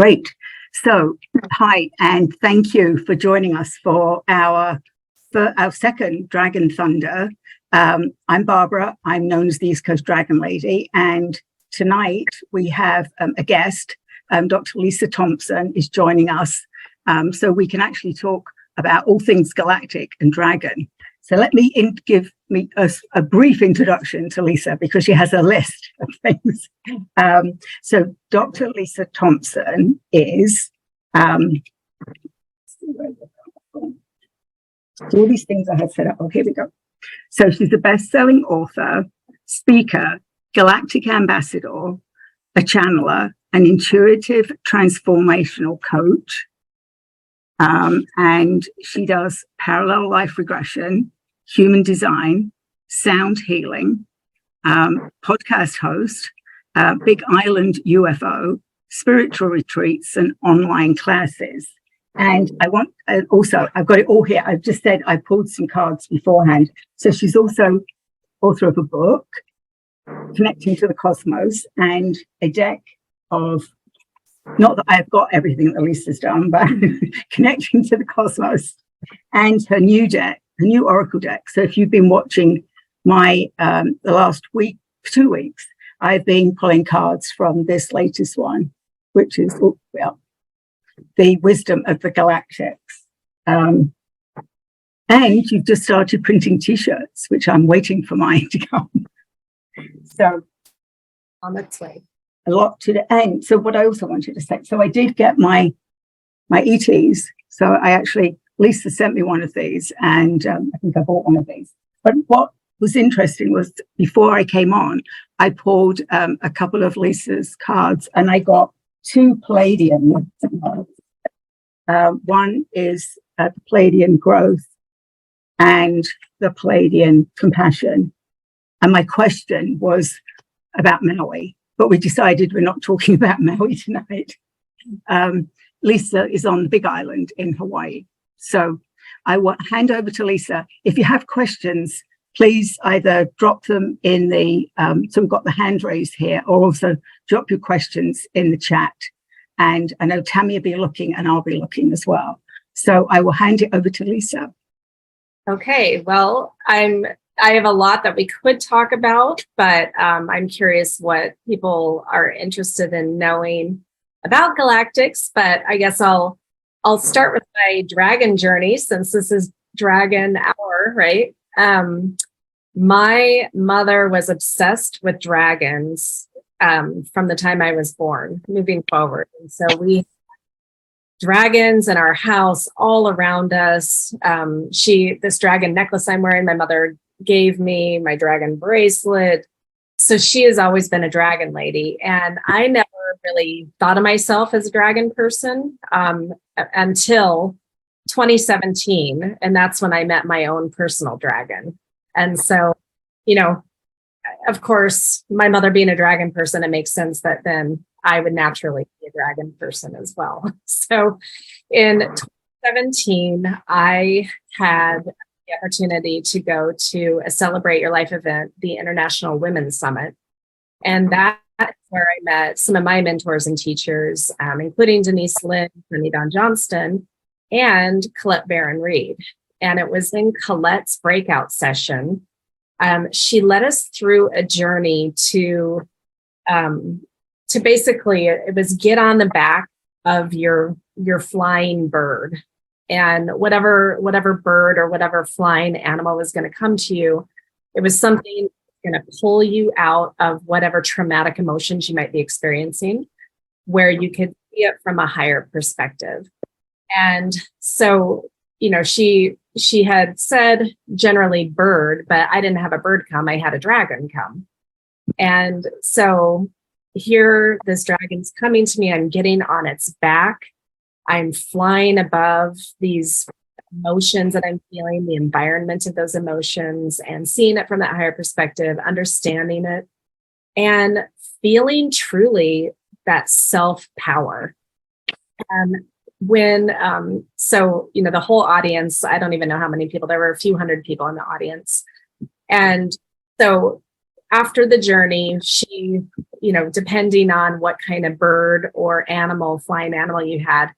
Great. So, hi, and thank you for joining us for our second Dragon Thunder. I'm Barbara. I'm known as the East Coast Dragon Lady, and tonight we have a guest. Dr. Lisa Thompson is joining us, so we can actually talk about all things galactic and dragon. So let me give a brief introduction to Lisa, because she has a list of things. So Dr. Lisa Thompson is, all these things I had set up. Oh, here we go. So she's a best-selling author, speaker, galactic ambassador, a channeler, an intuitive transformational coach. And she does parallel life regression, human design, sound healing, podcast host, Big Island UFO, spiritual retreats, and online classes. And I want also, I've got it all here. I've just said I pulled some cards beforehand. So she's also author of a book, Connecting to the Cosmos, and a deck of, not that I've got everything that Lisa's done, but Connecting to the Cosmos, and her new deck, her new Oracle deck. So if you've been watching my the last week, 2 weeks, I've been pulling cards from this latest one, which is the Wisdom of the Galactics. And you've just started printing T-shirts, which I'm waiting for mine to come. So on its way. A lot to the end. So what I also wanted to say, so I did get my ETs. So I actually, Lisa sent me one of these, and I think I bought one of these. But what was interesting was, before I came on, I pulled a couple of Lisa's cards, and I got 2 Palladian. One is the Palladian Growth and the Palladian Compassion. And my question was about Maui, but we decided we're not talking about Maui tonight. Lisa is on the Big Island in Hawaii. So I will hand over to Lisa. If you have questions, please either drop them in the, so we've got the hand raise here, or also drop your questions in the chat. And I know Tammy will be looking, and I'll be looking as well. So I will hand it over to Lisa. Okay, well, I have a lot that we could talk about, but I'm curious what people are interested in knowing about galactics. But I guess I'll start with my dragon journey, since this is Dragon Hour, right? My mother was obsessed with dragons from the time I was born, moving forward. And so we had dragons in our house all around us. This dragon necklace I'm wearing, my mother gave me, my dragon bracelet. So she has always been a dragon lady. And I never really thought of myself as a dragon person until 2017. And that's when I met my own personal dragon. And so, of course, my mother being a dragon person, it makes sense that then I would naturally be a dragon person as well. So in 2017, I had the opportunity to go to a Celebrate Your Life event, the International Women's Summit. And that's where I met some of my mentors and teachers, including Denise Lynn, Sunny Don Johnston, and Colette Barron-Reed. And it was in Colette's breakout session. She led us through a journey to basically, it was get on the back of your flying bird, and whatever bird or whatever flying animal was going to come to you, it was something going to pull you out of whatever traumatic emotions you might be experiencing, where you could see it from a higher perspective. And so, she had said generally bird, but I didn't have a bird come. I had a dragon come. And so here this dragon's coming to me. I'm getting on its back. I'm flying above these emotions that I'm feeling, the environment of those emotions, and seeing it from that higher perspective, understanding it, and feeling truly that self-power. And when, the whole audience, I don't even know how many people, there were a few hundred people in the audience. And so after the journey, she depending on what kind of bird or animal, flying animal you had,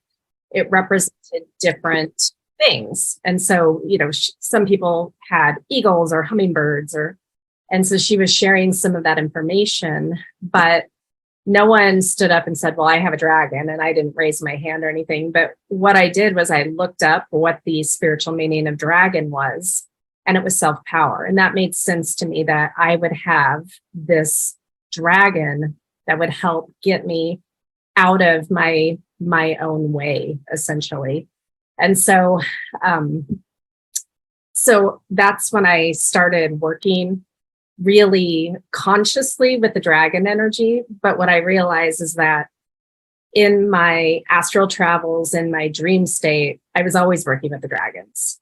it represented different things. And so, some people had eagles or hummingbirds, and so she was sharing some of that information, but no one stood up and said, well, I have a dragon, and I didn't raise my hand or anything. But what I did was I looked up what the spiritual meaning of dragon was, and it was self-power. And that made sense to me that I would have this dragon that would help get me out of my own way, essentially. And so, so that's when I started working really consciously with the dragon energy. But what I realized is that in my astral travels, in my dream state, I was always working with the dragons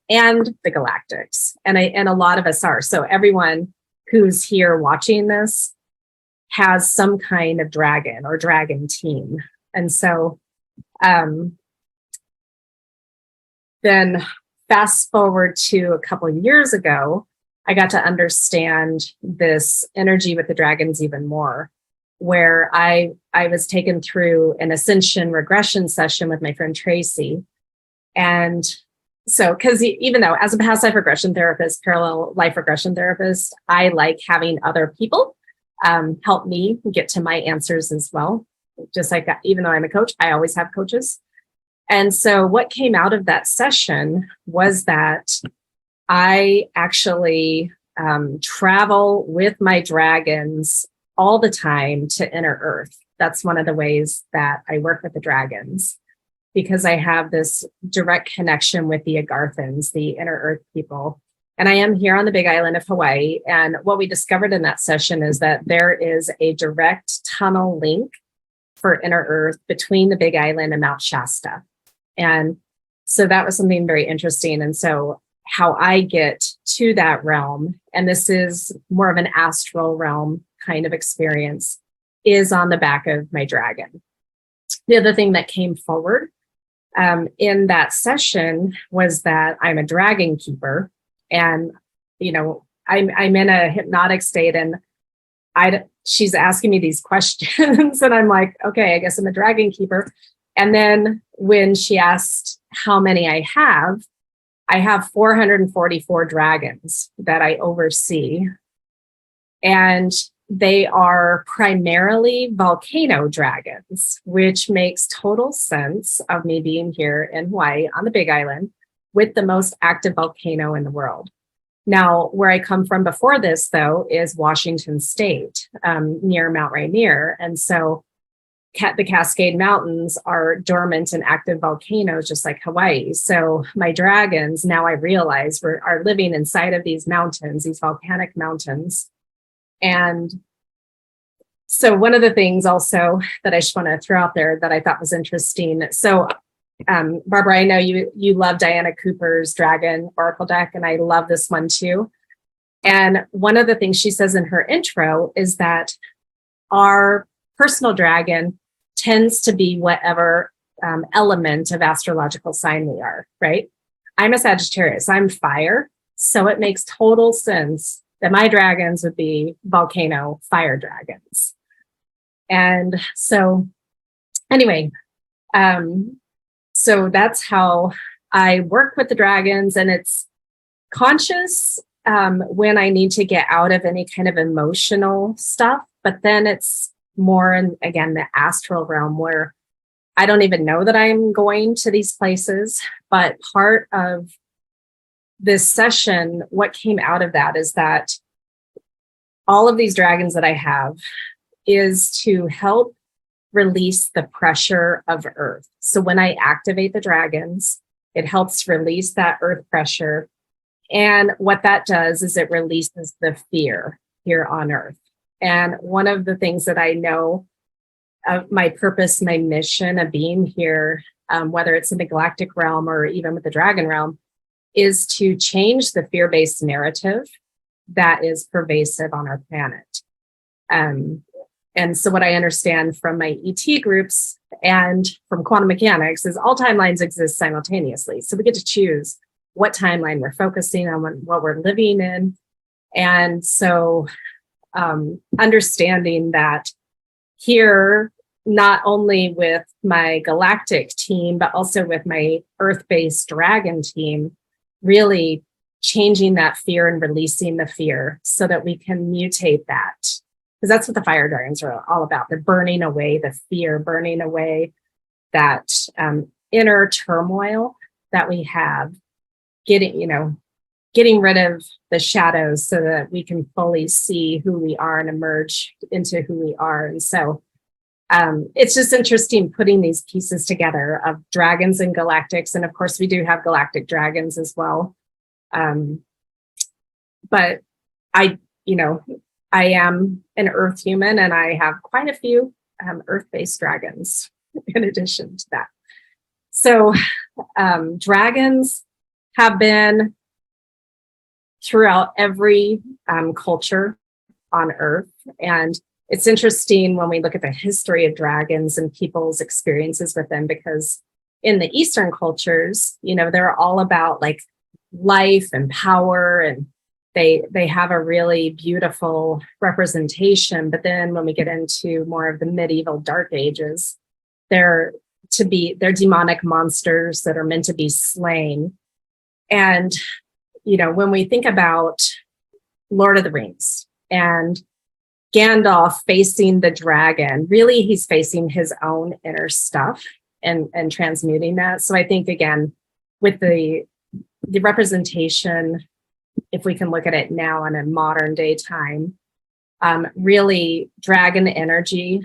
and the galactics. And a lot of us are. So everyone who's here watching this has some kind of dragon or dragon team. And so then fast forward to a couple of years ago, I got to understand this energy with the dragons even more, where I was taken through an ascension regression session with my friend Tracy. And so, because even though as a past life regression therapist, parallel life regression therapist, I like having other people help me get to my answers as well. Just like that, even though I'm a coach, I always have coaches. And so what came out of that session was that I actually travel with my dragons all the time to inner earth. That's one of the ways that I work with the dragons, because I have this direct connection with the Agarthans, the inner earth people. And I am here on the Big Island of Hawaii. And what we discovered in that session is that there is a direct tunnel link for inner earth between the Big Island and Mount Shasta. And so that was something very interesting. And so how I get to that realm, and this is more of an astral realm kind of experience, is on the back of my dragon. The other thing that came forward in that session was that I'm a dragon keeper, and I'm in a hypnotic state, and she's asking me these questions, and I'm like, okay, I guess I'm a dragon keeper. And then when she asked how many I have 444 dragons that I oversee, and they are primarily volcano dragons, which makes total sense of me being here in Hawaii on the Big Island with the most active volcano in the world. Now, where I come from before this, though, is Washington State, near Mount Rainier. And so the Cascade Mountains are dormant and active volcanoes, just like Hawaii. So my dragons, now I realize, are living inside of these mountains, these volcanic mountains. And so one of the things also that I just want to throw out there that I thought was interesting. So Barbara, I know you love Diana Cooper's Dragon Oracle deck, and I love this one too. And one of the things she says in her intro is that our personal dragon tends to be whatever element of astrological sign we are, right? I'm a Sagittarius, I'm fire. So it makes total sense that my dragons would be volcano fire dragons. And so anyway, so that's how I work with the dragons, and it's conscious when I need to get out of any kind of emotional stuff, but then it's more in, again, the astral realm where I don't even know that I'm going to these places. But part of this session, what came out of that is that all of these dragons that I have is to help release the pressure of Earth. So when I activate the dragons, it helps release that Earth pressure. And what that does is it releases the fear here on Earth. And one of the things that I know of my purpose, my mission of being here, whether it's in the galactic realm or even with the dragon realm, is to change the fear-based narrative that is pervasive on our planet. And so what I understand from my ET groups and from quantum mechanics is all timelines exist simultaneously. So we get to choose what timeline we're focusing on, what we're living in. And so understanding that here, not only with my galactic team, but also with my earth-based dragon team, really changing that fear and releasing the fear so that we can mutate that. Because that's what the fire dragons are all about. They're burning away the fear, burning away that inner turmoil that we have, getting rid of the shadows so that we can fully see who we are and emerge into who we are. And so it's just interesting putting these pieces together of dragons and galactics. And of course, we do have galactic dragons as well. But I am an earth human, and I have quite a few earth-based dragons in addition to that. So dragons have been throughout every culture on Earth. And it's interesting when we look at the history of dragons and people's experiences with them, because in the Eastern cultures, they're all about like life and power, and they have a really beautiful representation. But then when we get into more of the medieval dark ages, they're demonic monsters that are meant to be slain. And when we think about Lord of the Rings and Gandalf facing the dragon, really he's facing his own inner stuff and transmuting that. So I think, again, with the representation, if we can look at it now in a modern day time, really dragon energy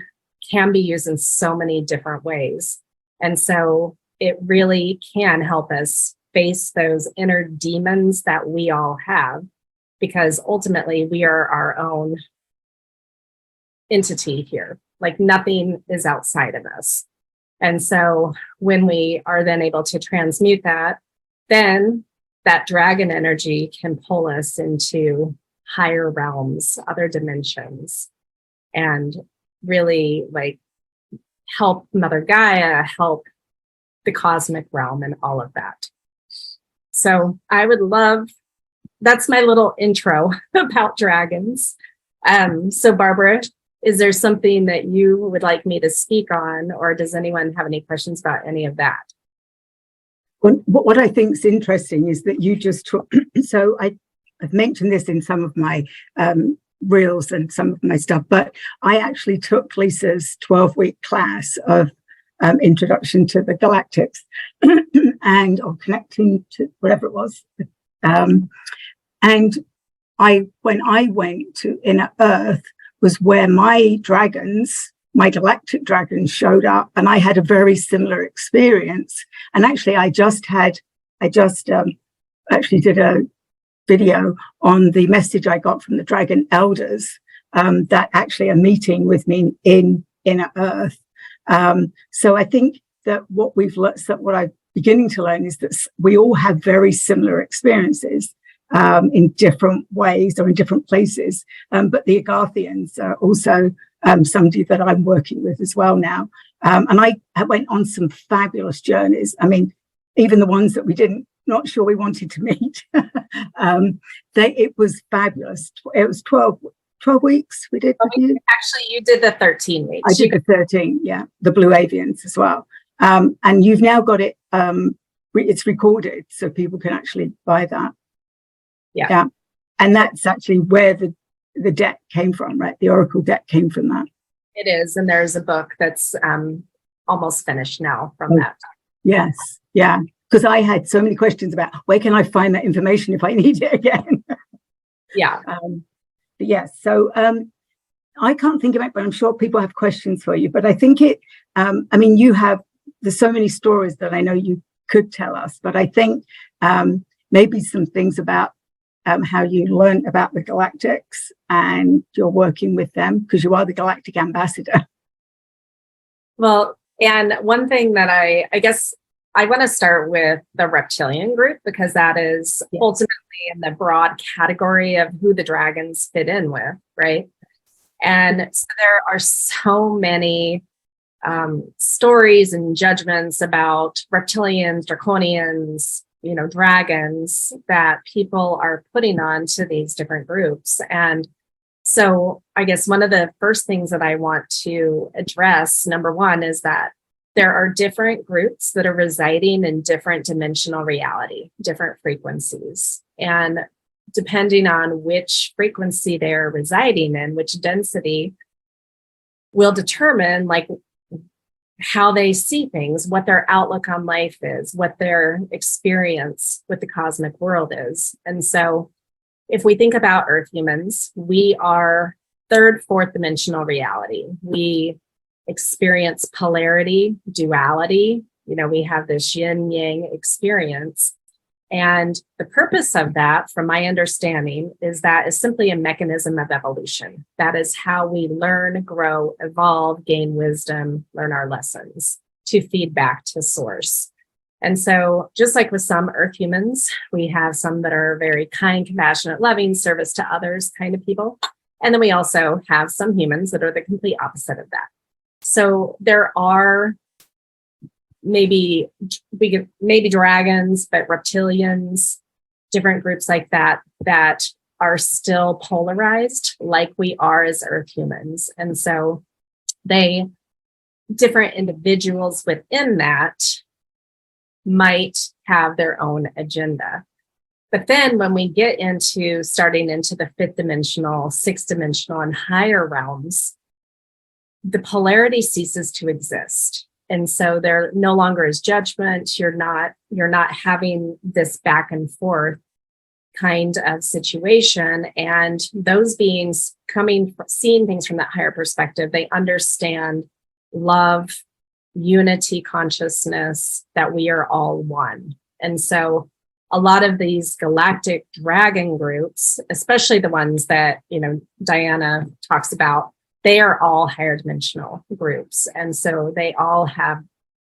can be used in so many different ways. And so it really can help us face those inner demons that we all have, because ultimately we are our own entity here. Like nothing is outside of us. And so when we are then able to transmute that, then that dragon energy can pull us into higher realms, other dimensions, and really like help Mother Gaia, help the cosmic realm and all of that. So I would love, that's my little intro about dragons. So Barbara, is there something that you would like me to speak on, or does anyone have any questions about any of that? Well, what I think is interesting is that you just took, so I've mentioned this in some of my reels and some of my stuff, but I actually took Lisa's 12-week class of Introduction to the Galactics or Connecting to whatever it was. And when I went to Inner Earth was where my galactic dragons showed up, and I had a very similar experience. And actually, I just actually did a video on the message I got from the dragon elders that actually are meeting with me in Inner Earth. So I think that what we've learned, what I'm beginning to learn, is that we all have very similar experiences in different ways or in different places. But the Agarthians are also somebody that I'm working with as well now. And I went on some fabulous journeys. I mean, even the ones that not sure we wanted to meet. It was fabulous. It was 12 weeks we did with you. Actually, you did the 13 weeks. I did the 13, yeah, the Blue Avians as well. And you've now got it, it's recorded, so people can actually buy that. Yeah. And that's actually where the deck came from, right? The Oracle deck came from that. It is. And there's a book that's almost finished now from that. Yes. Yeah. Because I had so many questions about where can I find that information if I need it again? Yeah. But yes. So I can't think of it, but I'm sure people have questions for you. But I think there's so many stories that I know you could tell us, but I think maybe some things about how you learned about the Galactics and you're working with them, because you are the Galactic Ambassador. Well, and one thing that I guess I want to start with the reptilian group, because that is ultimately in the broad category of who the dragons fit in with, right? And so there are so many stories and judgments about reptilians, draconians, dragons that people are putting on to these different groups. And So I guess one of the first things that I want to address, number one, is that there are different groups that are residing in different dimensional reality, different frequencies. And depending on which frequency they're residing in, which density, will determine like how they see things, what their outlook on life is, what their experience with the cosmic world is. And so if we think about Earth humans, we are third, fourth dimensional reality. We experience polarity, duality. We have this yin yang experience. And the purpose of that, from my understanding, is that is simply a mechanism of evolution. That is how we learn, grow, evolve, gain wisdom, learn our lessons, to feed back to source. And so just like with some Earth humans, we have some that are very kind, compassionate, loving, service to others kind of people. And then we also have some humans that are the complete opposite of that. So there are maybe dragons, but reptilians, different groups like that are still polarized like we are as Earth humans. And so different individuals within that might have their own agenda. But then when we get into starting into the fifth dimensional, sixth dimensional, and higher realms, the polarity ceases to exist. And so there no longer is judgment. You're not having this back and forth kind of situation. And those beings seeing things from that higher perspective, they understand love, unity, consciousness, that we are all one. And so a lot of these galactic dragon groups, especially the ones that, Diana talks about, they are all higher dimensional groups. And so they all have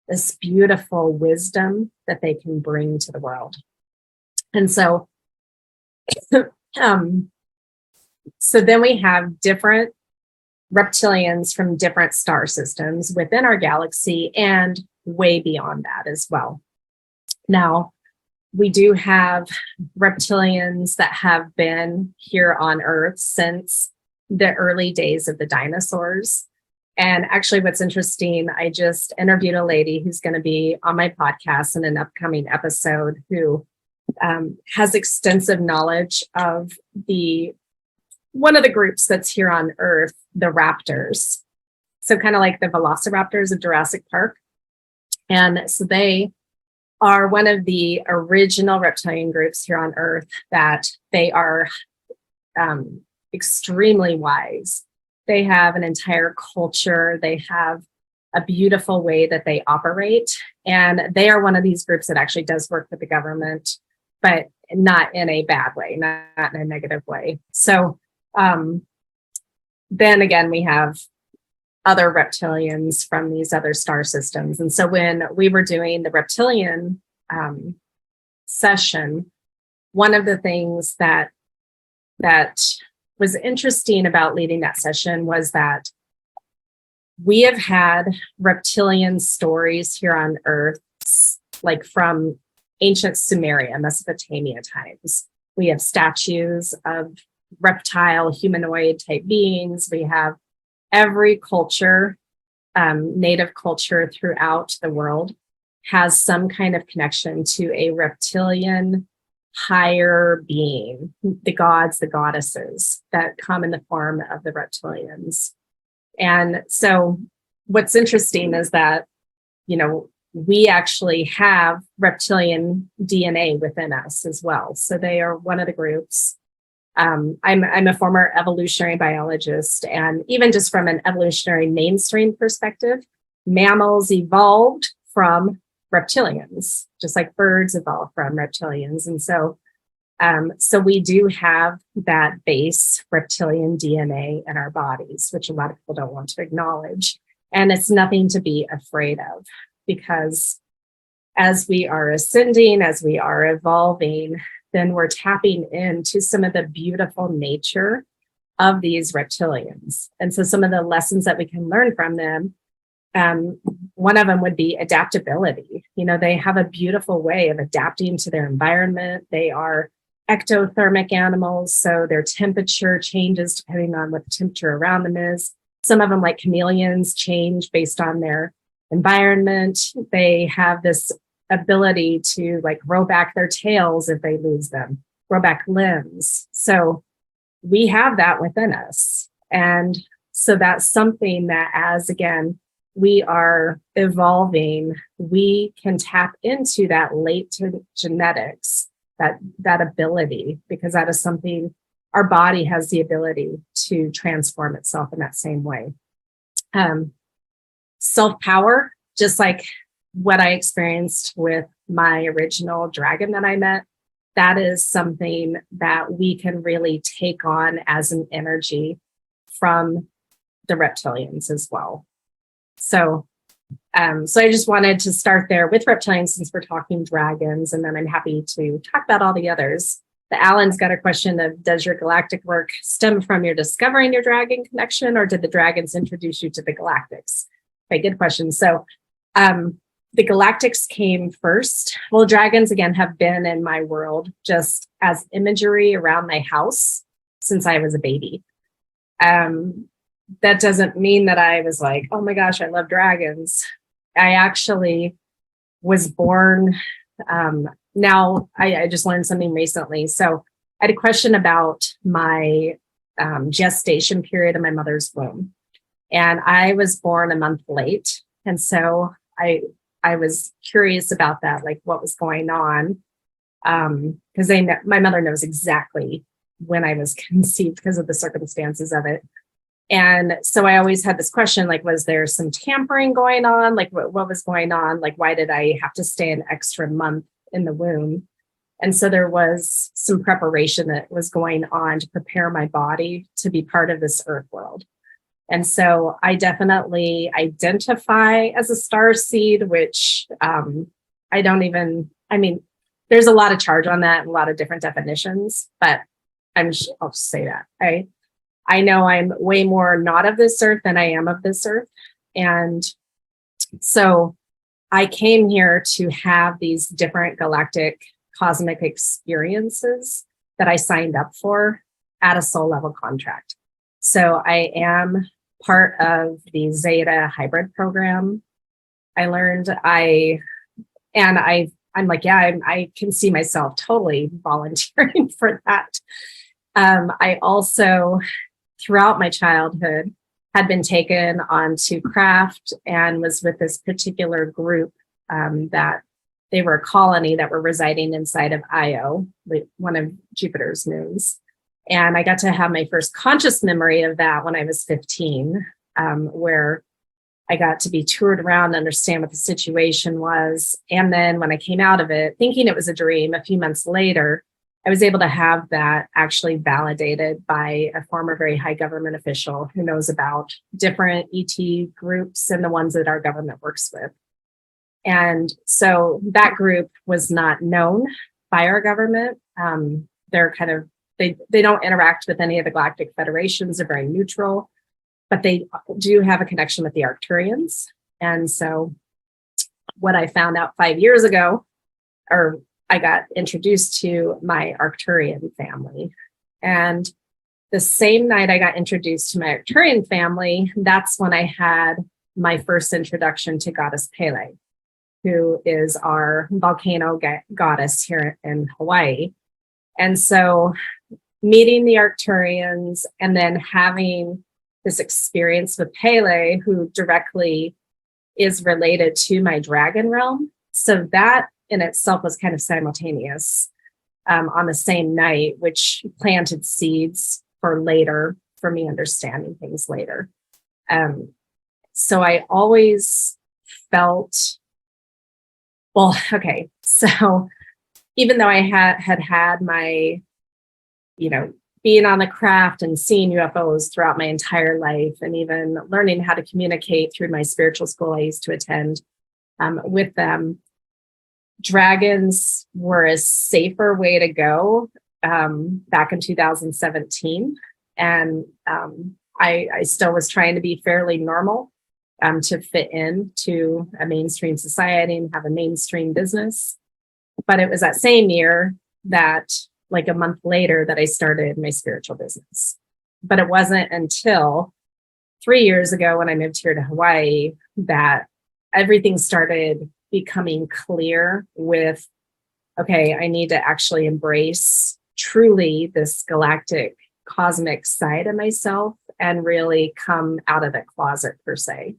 this beautiful wisdom that they can bring to the world. And so, so then we have different reptilians from different star systems within our galaxy and way beyond that as well. Now, we do have reptilians that have been here on Earth since the early days of the dinosaurs. And actually, what's interesting, I just interviewed a lady who's going to be on my podcast in an upcoming episode who has extensive knowledge of one of the groups that's here on Earth, the raptors. So kind of like the velociraptors of Jurassic Park. And so they are one of the original reptilian groups here on Earth, that they are extremely wise. They have an entire culture. They have a beautiful way that they operate. And they are one of these groups that actually does work with the government, but not in a bad way, not in a negative way. So then again, we have other reptilians from these other star systems. And so when we were doing the reptilian session, one of the things that was interesting about leading that session was that we have had reptilian stories here on Earth, like from ancient Sumeria, Mesopotamia times. We have statues of reptile, humanoid type beings. We have every culture, native culture throughout the world has some kind of connection to a reptilian higher being, the gods, the goddesses that come in the form of the reptilians. And so what's interesting is that, we actually have reptilian DNA within us as well. So they are one of the groups. I'm a former evolutionary biologist, and even just from an evolutionary mainstream perspective, mammals evolved from reptilians, just like birds evolved from reptilians. And so we do have that base reptilian DNA in our bodies, which a lot of people don't want to acknowledge. And it's nothing to be afraid of, because as we are ascending, as we are evolving, then we're tapping into some of the beautiful nature of these reptilians. And so some of the lessons that we can learn from them, one of them would be adaptability. They have a beautiful way of adapting to their environment. They are ectothermic animals, so their temperature changes depending on what the temperature around them is. Some of them, like chameleons, change based on their environment. They have this ability to like grow back their tails if they lose them, grow back limbs. So we have that within us. And so that's something that, as again, we are evolving, we can tap into that latent genetics, that ability, because that is something our body has the ability to transform itself in that same way. Self-power, just like what I experienced with my original dragon that I met, that is something that we can really take on as an energy from the reptilians as well. So I just wanted to start there with reptilians since we're talking dragons, and then I'm happy to talk about all the others. The Alan's got a question of, does your galactic work stem from your discovering your dragon connection, or did the dragons introduce you to the galactics? Okay, good question. So the galactics came first. Well, dragons, again, have been in my world just as imagery around my house since I was a baby. That doesn't mean that I was like, oh my gosh, I love dragons. I actually was born. Now I just learned something recently. So I had a question about my gestation period in my mother's womb. And I was born a month late. And so I was curious about that, like what was going on. Because my mother knows exactly when I was conceived because of the circumstances of it. And so I always had this question, like, was there some tampering going on? Like, what was going on? Like, why did I have to stay an extra month in the womb? And so there was some preparation that was going on to prepare my body to be part of this earth world. And so I definitely identify as a star seed, which there's a lot of charge on that and a lot of different definitions, but I'll just say that. I know I'm way more not of this earth than I am of this earth. And so I came here to have these different galactic cosmic experiences that I signed up for at a soul level contract. So I am part of the Zeta hybrid program. I'm like, yeah, I can see myself totally volunteering for that. I also, throughout my childhood, had been taken onto craft and was with this particular group that they were a colony that were residing inside of Io, one of Jupiter's moons. And I got to have my first conscious memory of that when I was 15, where I got to be toured around, understand what the situation was. And then when I came out of it, thinking it was a dream, a few months later, I was able to have that actually validated by a former very high government official who knows about different ET groups and the ones that our government works with. And so that group was not known by our government. They're kind of, they don't interact with any of the galactic federations. They're very neutral, but they do have a connection with the Arcturians. And so what I found out 5 years ago, or I got introduced to my Arcturian family. And the same night I got introduced to my Arcturian family, that's when I had my first introduction to Goddess Pele, who is our volcano goddess here in Hawaii. And so meeting the Arcturians and then having this experience with Pele, who directly is related to my dragon realm. So that in itself was kind of simultaneous on the same night, which planted seeds for later, for me understanding things later. So I always felt, well, okay, so even though I had my, being on the craft and seeing UFOs throughout my entire life, and even learning how to communicate through my spiritual school I used to attend with them, dragons were a safer way to go back in 2017. And I still was trying to be fairly normal to fit into a mainstream society and have a mainstream business. But it was that same year that like a month later that I started my spiritual business. But it wasn't until 3 years ago when I moved here to Hawaii that everything started becoming clear with, okay, I need to actually embrace truly this galactic cosmic side of myself and really come out of the closet per se.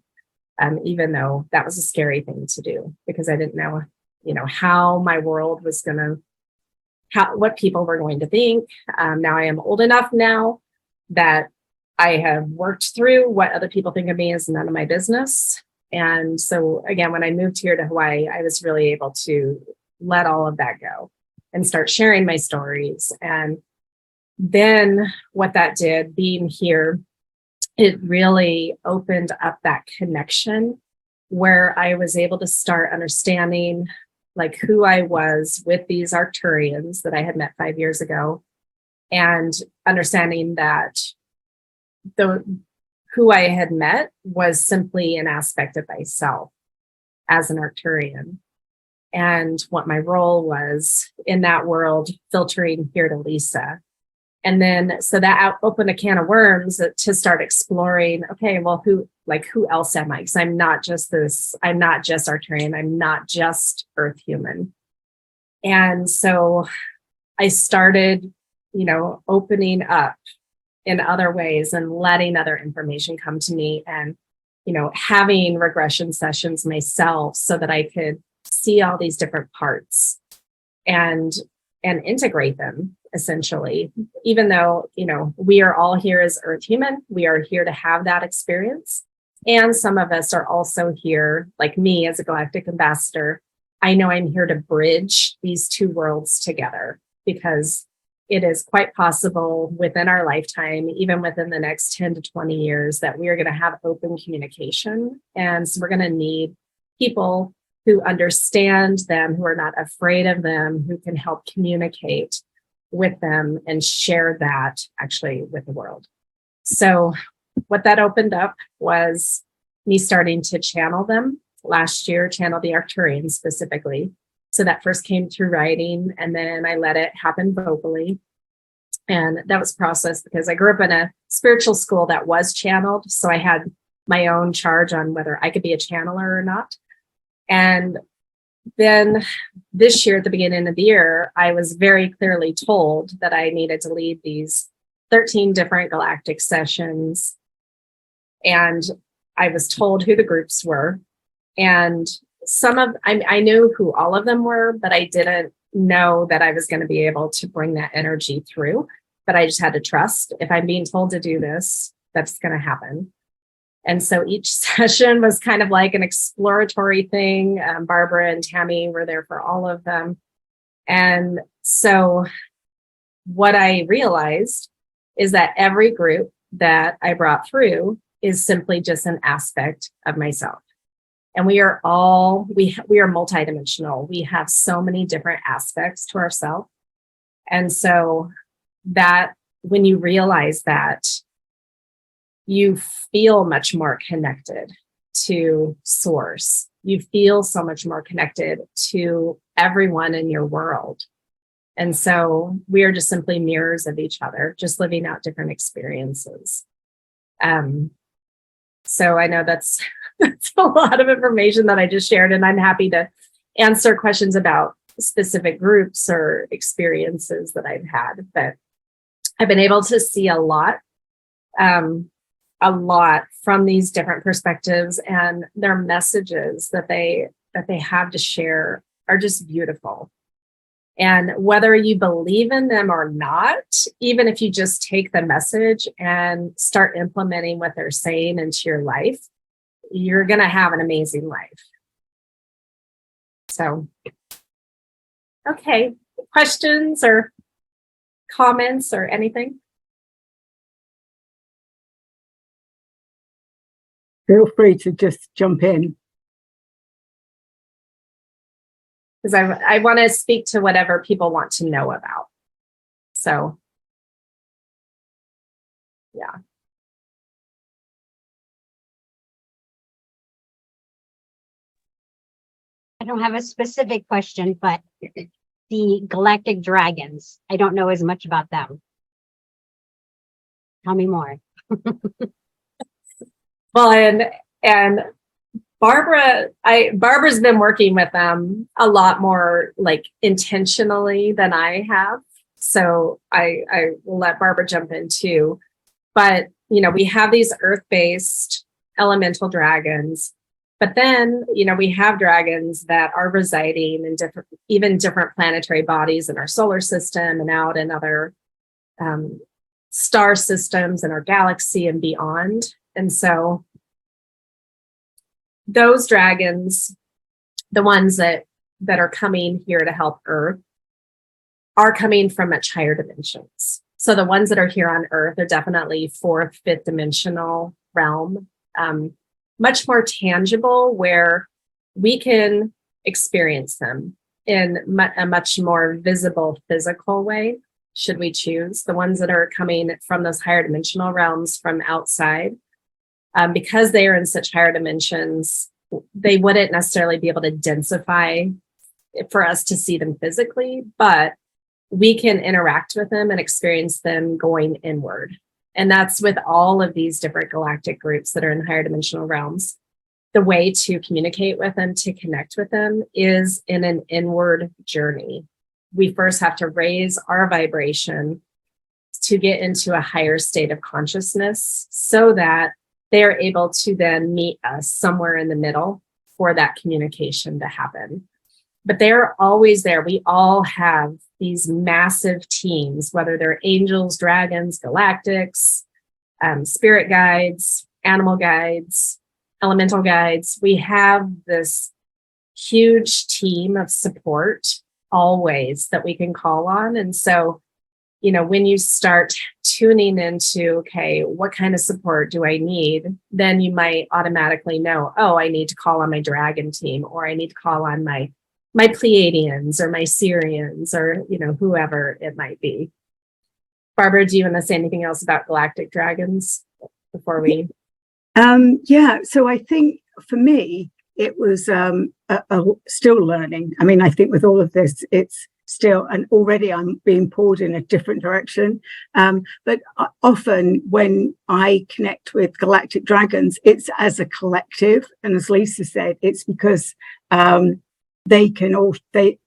Even though that was a scary thing to do because I didn't know, how my world was going to, what people were going to think. Now I am old enough now that I have worked through what other people think of me is none of my business. And so again, when I moved here to Hawaii, I was really able to let all of that go and start sharing my stories. And then what that did, being here, it really opened up that connection where I was able to start understanding like who I was with these Arcturians that I had met 5 years ago, and understanding that who I had met was simply an aspect of myself as an Arcturian, and what my role was in that world, filtering here to Lisa. And then, so that opened a can of worms to start exploring, okay, well, who else am I? Because I'm not just Arcturian, I'm not just Earth human. And so I started, opening up in other ways and letting other information come to me and, having regression sessions myself so that I could see all these different parts and integrate them. Essentially, even though, we are all here as Earth human, we are here to have that experience. And some of us are also here, like me as a galactic ambassador. I know I'm here to bridge these two worlds together because it is quite possible within our lifetime, even within the next 10 to 20 years, that we are going to have open communication. And so we're going to need people who understand them, who are not afraid of them, who can help communicate with them and share that actually with the world. So what that opened up was me starting to channel them last year, channel the Arcturians specifically. So that first came through writing, and then I let it happen vocally. And that was processed because I grew up in a spiritual school that was channeled. So I had my own charge on whether I could be a channeler or not. And then this year, at the beginning of the year, I was very clearly told that I needed to lead these 13 different galactic sessions. And I was told who the groups were. And I knew who all of them were, but I didn't know that I was going to be able to bring that energy through. But I just had to trust, if I'm being told to do this, that's going to happen. And so each session was kind of like an exploratory thing. Barbara and Tammy were there for all of them. And so what I realized is that every group that I brought through is simply just an aspect of myself. And we are multidimensional. We have so many different aspects to ourselves. And so that when you realize that, you feel much more connected to source. You feel so much more connected to everyone in your world. And so we are just simply mirrors of each other, just living out different experiences. So I know that's a lot of information that I just shared, and I'm happy to answer questions about specific groups or experiences that I've had. But I've been able to see a lot from these different perspectives, and their messages that they have to share are just beautiful. And whether you believe in them or not, even if you just take the message and start implementing what they're saying into your life, you're going to have an amazing life. So, okay, questions or comments or anything? Feel free to just jump in. Because I want to speak to whatever people want to know about. So, yeah. I don't have a specific question, but the galactic dragons? I don't know as much about them. Tell me more. Well, and Barbara's been working with them a lot more like intentionally than I have. So I will let Barbara jump in too. But, we have these earth-based elemental dragons, but then, we have dragons that are residing in different planetary bodies in our solar system and out in other star systems in our galaxy and beyond. And so those dragons, the ones that are coming here to help Earth, are coming from much higher dimensions. So the ones that are here on Earth are definitely fourth, fifth dimensional realm, much more tangible, where we can experience them in a much more visible physical way, should we choose. The ones that are coming from those higher dimensional realms from outside, because they are in such higher dimensions, they wouldn't necessarily be able to densify for us to see them physically, but we can interact with them and experience them going inward. And that's with all of these different galactic groups that are in higher dimensional realms. The way to communicate with them, to connect with them, is in an inward journey. We first have to raise our vibration to get into a higher state of consciousness so that they are able to then meet us somewhere in the middle for that communication to happen. But they're always there. We all have these massive teams, whether they're angels, dragons, galactics, spirit guides, animal guides, elemental guides. We have this huge team of support always that we can call on. And so, when you start tuning into, okay, what kind of support do I need? Then you might automatically know, oh, I need to call on my dragon team, or I need to call on my Pleiadians or my Syrians, or, whoever it might be. Barbara, do you want to say anything else about galactic dragons before we? So I think for me, it was still learning. I mean, I think with all of this, it's still, and already I'm being pulled in a different direction. But often when I connect with galactic dragons, it's as a collective. And as Lisa said, it's because they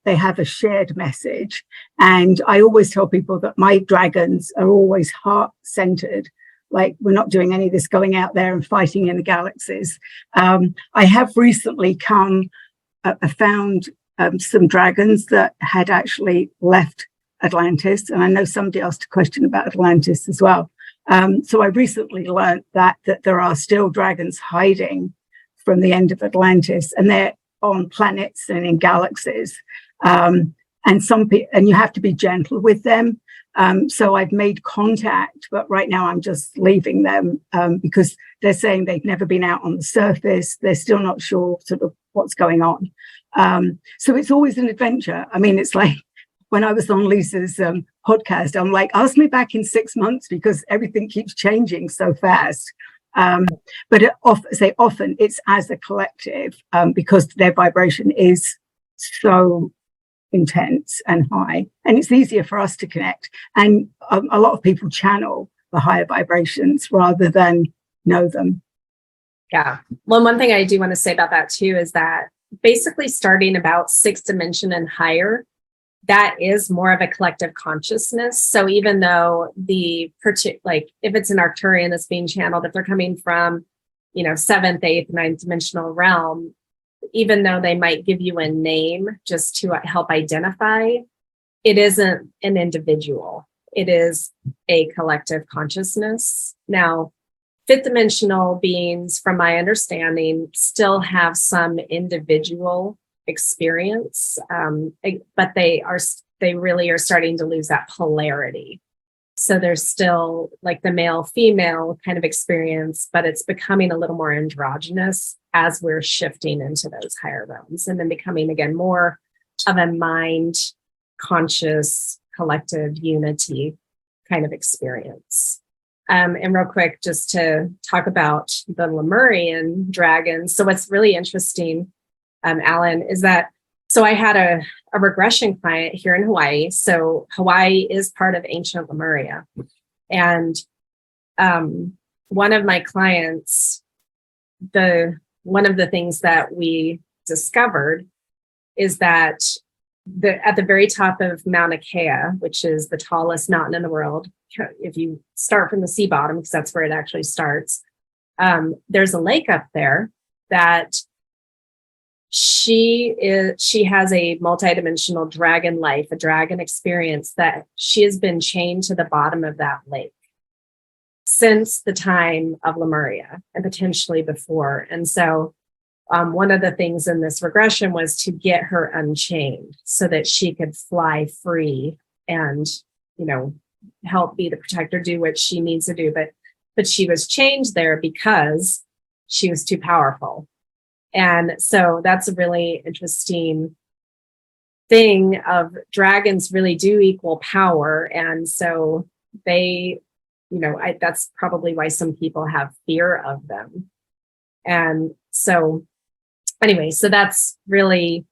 have a shared message. And I always tell people that my dragons are always heart-centered. Like, we're not doing any of this going out there and fighting in the galaxies. I have recently found some dragons that had actually left Atlantis. And I know somebody asked a question about Atlantis as well. So I recently learned that there are still dragons hiding from the end of Atlantis, and they're on planets and in galaxies. And you have to be gentle with them. So I've made contact, but right now I'm just leaving them because they're saying they've never been out on the surface. They're still not sure sort of what's going on. So it's always an adventure. I mean, it's like when I was on Lisa's podcast, I'm like, ask me back in 6 months because everything keeps changing so fast. But often it's as a collective because their vibration is so intense and high, and it's easier for us to connect. And a lot of people channel the higher vibrations rather than know them. Yeah. Well, one thing I do want to say about that too is that basically starting about 6th dimension and higher, that is more of a collective consciousness. So even though if it's an Arcturian that's being channeled, if they're coming from, 7th, 8th, 9th dimensional realm, even though they might give you a name just to help identify, it isn't an individual. It is a collective consciousness. Now, 5th dimensional beings, from my understanding, still have some individual experience, but they really are starting to lose that polarity. So there's still like the male-female kind of experience, but it's becoming a little more androgynous as we're shifting into those higher realms, and then becoming again more of a mind conscious collective unity kind of experience. And real quick, just to talk about the Lemurian dragons. So what's really interesting, Alan, is that So I had a regression client here in Hawaii. So Hawaii is part of ancient Lemuria. And one of my clients, one of the things that we discovered is that at the very top of Mauna Kea, which is the tallest mountain in the world, if you start from the sea bottom, because that's where it actually starts, there's a lake up there that she has a multidimensional dragon life, a dragon experience, that she has been chained to the bottom of that lake since the time of Lemuria and potentially before. And so one of the things in this regression was to get her unchained so that she could fly free and, help be the protector, do what she needs to do. But she was chained there because she was too powerful. And so that's a really interesting thing of dragons really do equal power. And so they, that's probably why some people have fear of them. And so anyway, so that's really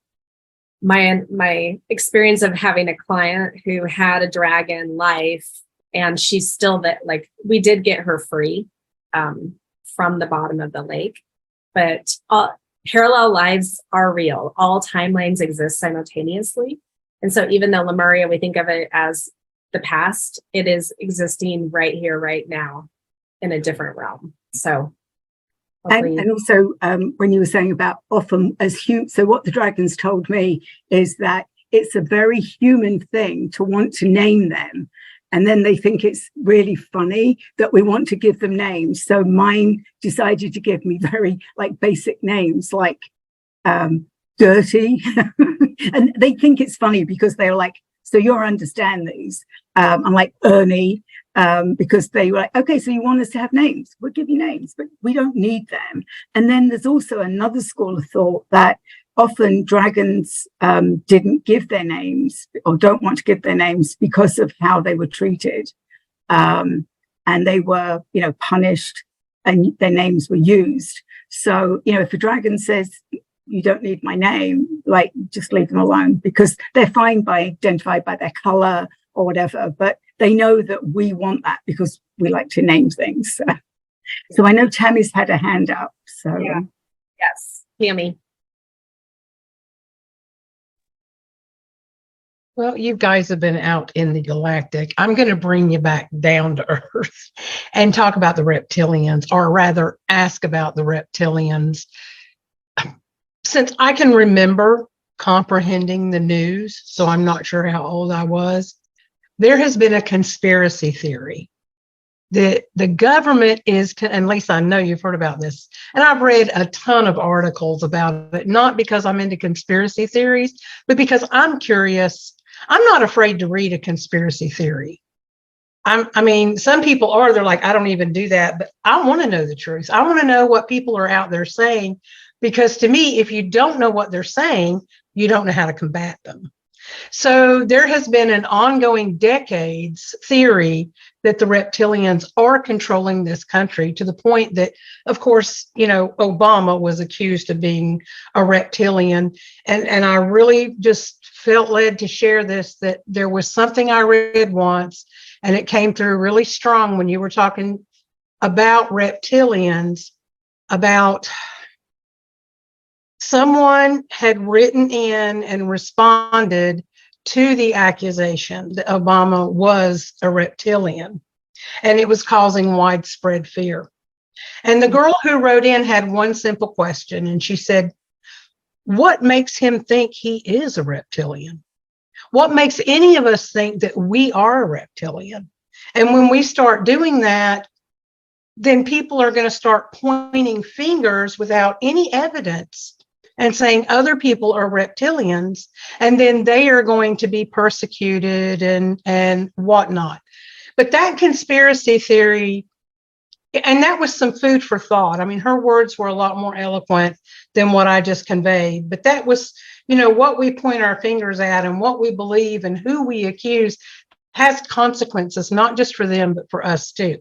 my experience of having a client who had a dragon life, and she's still that, like, we did get her free from the bottom of the lake, but parallel lives are real. All timelines exist simultaneously. And so even though Lemuria, we think of it as the past, it is existing right here, right now in a different realm. So and also when you were saying about often as so what the dragons told me is that it's a very human thing to want to name them. And then they think it's really funny that we want to give them names. So mine decided to give me very basic names like Dirty. And they think it's funny because they're like, so you'll understand these. I'm like Ernie, because they were like, okay, so you want us to have names? We'll give you names, but we don't need them. And then there's also another school of thought that often dragons didn't give their names or don't want to give their names because of how they were treated. And they were, punished and their names were used. So, if a dragon says, you don't need my name, just leave them alone, because they're fine by identified by their color or whatever. But they know that we want that because we like to name things. So I know Tammy's had a hand up. So yeah. Yes, Tammy. Well, you guys have been out in the galactic. I'm going to bring you back down to Earth and talk about the reptilians, or rather ask about the reptilians. Since I can remember comprehending the news, so I'm not sure how old I was, there has been a conspiracy theory that the government is, and Lisa, I know you've heard about this, and I've read a ton of articles about it, not because I'm into conspiracy theories, but because I'm curious. I'm not afraid to read a conspiracy theory. I mean, some people are, they're like, I don't even do that, but I want to know the truth. I want to know what people are out there saying, because to me, if you don't know what they're saying, you don't know how to combat them. So there has been an ongoing decades theory that the reptilians are controlling this country, to the point that, of course, Obama was accused of being a reptilian. And I really just felt led to share this, that there was something I read once, and it came through really strong when you were talking about reptilians, about someone had written in and responded to the accusation that Obama was a reptilian, and it was causing widespread fear. And the girl who wrote in had one simple question, and she said, what makes him think he is a reptilian? What makes any of us think that we are a reptilian? And when we start doing that, then people are going to start pointing fingers without any evidence and saying other people are reptilians, and then they are going to be persecuted and whatnot. But that conspiracy theory, and that was some food for thought. I mean, her words were a lot more eloquent than what I just conveyed. But that was, what we point our fingers at and what we believe and who we accuse has consequences, not just for them, but for us too.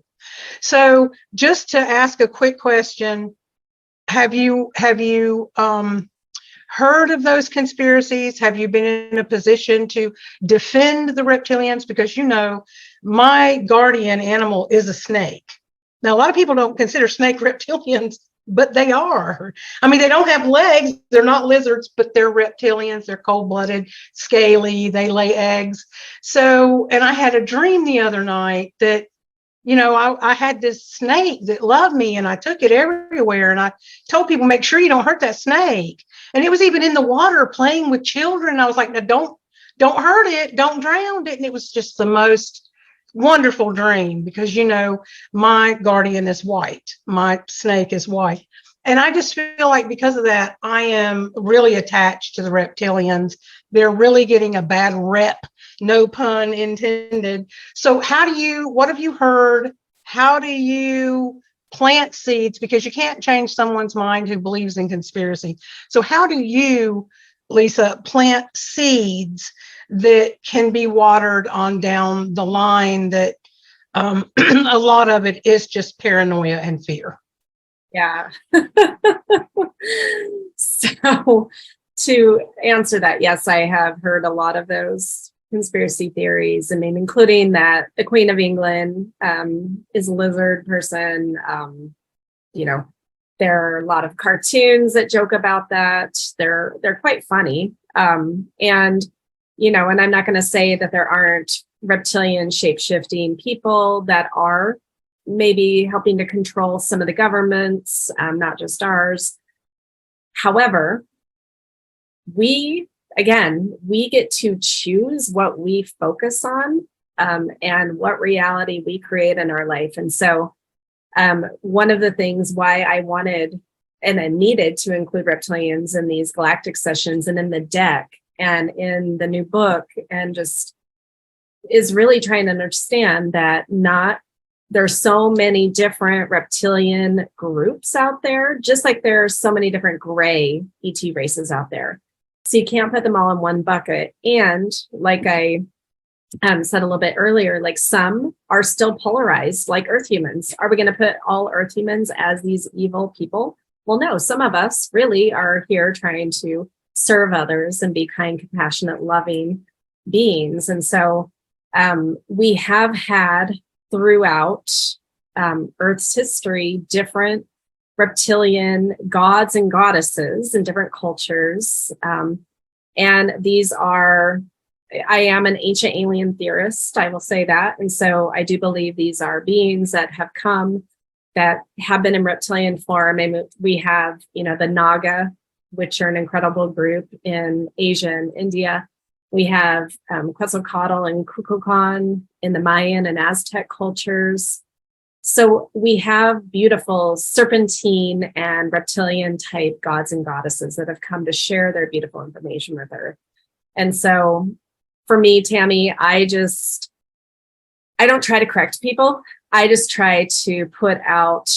So just to ask a quick question, have you heard of those conspiracies? Have you been in a position to defend the reptilians? Because, my guardian animal is a snake. Now, a lot of people don't consider snake reptilians, but they are. I mean, they don't have legs. They're not lizards, but they're reptilians. They're cold-blooded, scaly. They lay eggs. So, and I had a dream the other night that, I had this snake that loved me, and I took it everywhere. And I told people, make sure you don't hurt that snake. And it was even in the water playing with children. I was like, no, don't hurt it. Don't drown it. And it was just the most wonderful dream because, my guardian is white. My snake is white. And I just feel like because of that, I am really attached to the reptilians. They're really getting a bad rep, no pun intended. So what have you heard? How do you plant seeds? Because you can't change someone's mind who believes in conspiracy. So how do you, Lisa, plant seeds that can be watered on down the line that a lot of it is just paranoia and fear? Yeah. So to answer that, yes, I have heard a lot of those conspiracy theories. I mean, including that the Queen of England is a lizard person. There are a lot of cartoons that joke about that. They're quite funny. And I'm not going to say that there aren't reptilian shape-shifting people that are maybe helping to control some of the governments, not just ours. However, we get to choose what we focus on and what reality we create in our life. And so one of the things why I wanted and I needed to include reptilians in these galactic sessions and in the deck and in the new book, and just is really trying to understand that there's so many different reptilian groups out there, just like there's so many different gray ET races out there. So you can't put them all in one bucket. And like I said a little bit earlier, like some are still polarized, like Earth humans. Are we going to put all Earth humans as these evil people? Well, no, some of us really are here trying to serve others and be kind, compassionate, loving beings. And so we have had throughout Earth's history different reptilian gods and goddesses in different cultures. And these are, I am an ancient alien theorist, I will say that. And so I do believe these are beings that have come that have been in reptilian form. And we have, the Naga, which are an incredible group in Asia and India. We have Quetzalcoatl and Kukulkan in the Mayan and Aztec cultures. So we have beautiful serpentine and reptilian type gods and goddesses that have come to share their beautiful information with Earth. And so for me, Tammy, I don't try to correct people. I just try to put out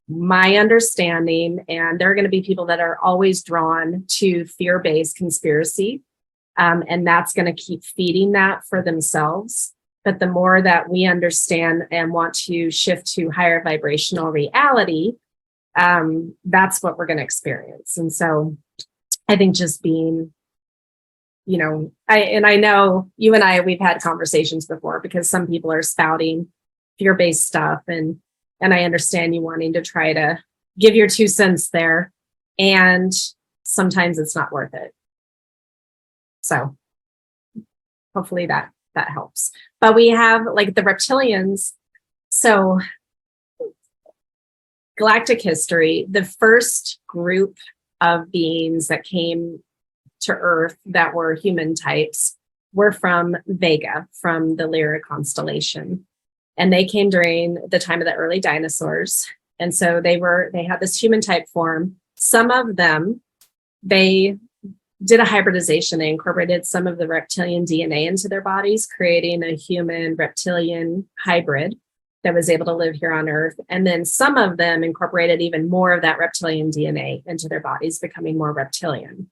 my understanding. And there are going to be people that are always drawn to fear-based conspiracy. And that's going to keep feeding that for themselves. But the more that we understand and want to shift to higher vibrational reality, that's what we're going to experience. And so I think just being, I know you and I, we've had conversations before because some people are spouting fear-based stuff. And I understand you wanting to try to give your 2 cents there. And sometimes it's not worth it. So hopefully that helps. But we have like the reptilians. So galactic history, the first group of beings that came to Earth that were human types were from Vega, from the Lyra constellation. And they came during the time of the early dinosaurs. And so they had this human type form. Some of them, they did a hybridization. They incorporated some of the reptilian DNA into their bodies, creating a human reptilian hybrid that was able to live here on Earth. And then some of them incorporated even more of that reptilian DNA into their bodies, becoming more reptilian.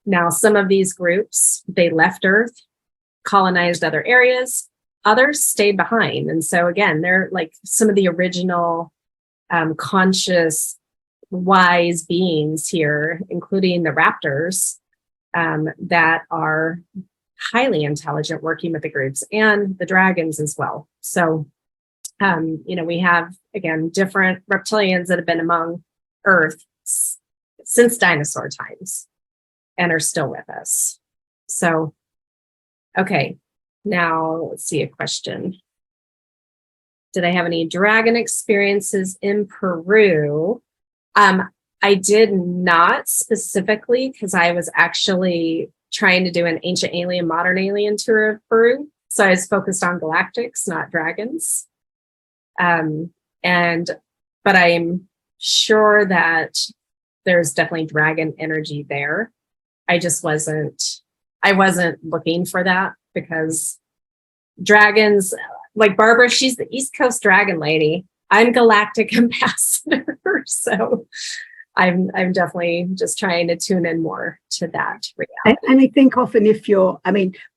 Now, some of these groups, they left Earth, colonized other areas, others stayed behind. And so again, they're like some of the original conscious, wise beings here, including the raptors. that are highly intelligent, working with the groups and the dragons as well. So, we have, again, different reptilians that have been among Earth since dinosaur times and are still with us. So, okay, now let's see a question. Did I have any dragon experiences in Peru? I did not specifically, because I was actually trying to do an ancient alien, modern alien tour of Peru. So I was focused on galactics, not dragons. But I'm sure that there's definitely dragon energy there. I wasn't looking for that, because dragons, like Barbara, she's the East Coast dragon lady. I'm galactic ambassador. So I'm definitely just trying to tune in more to that reality. And I think often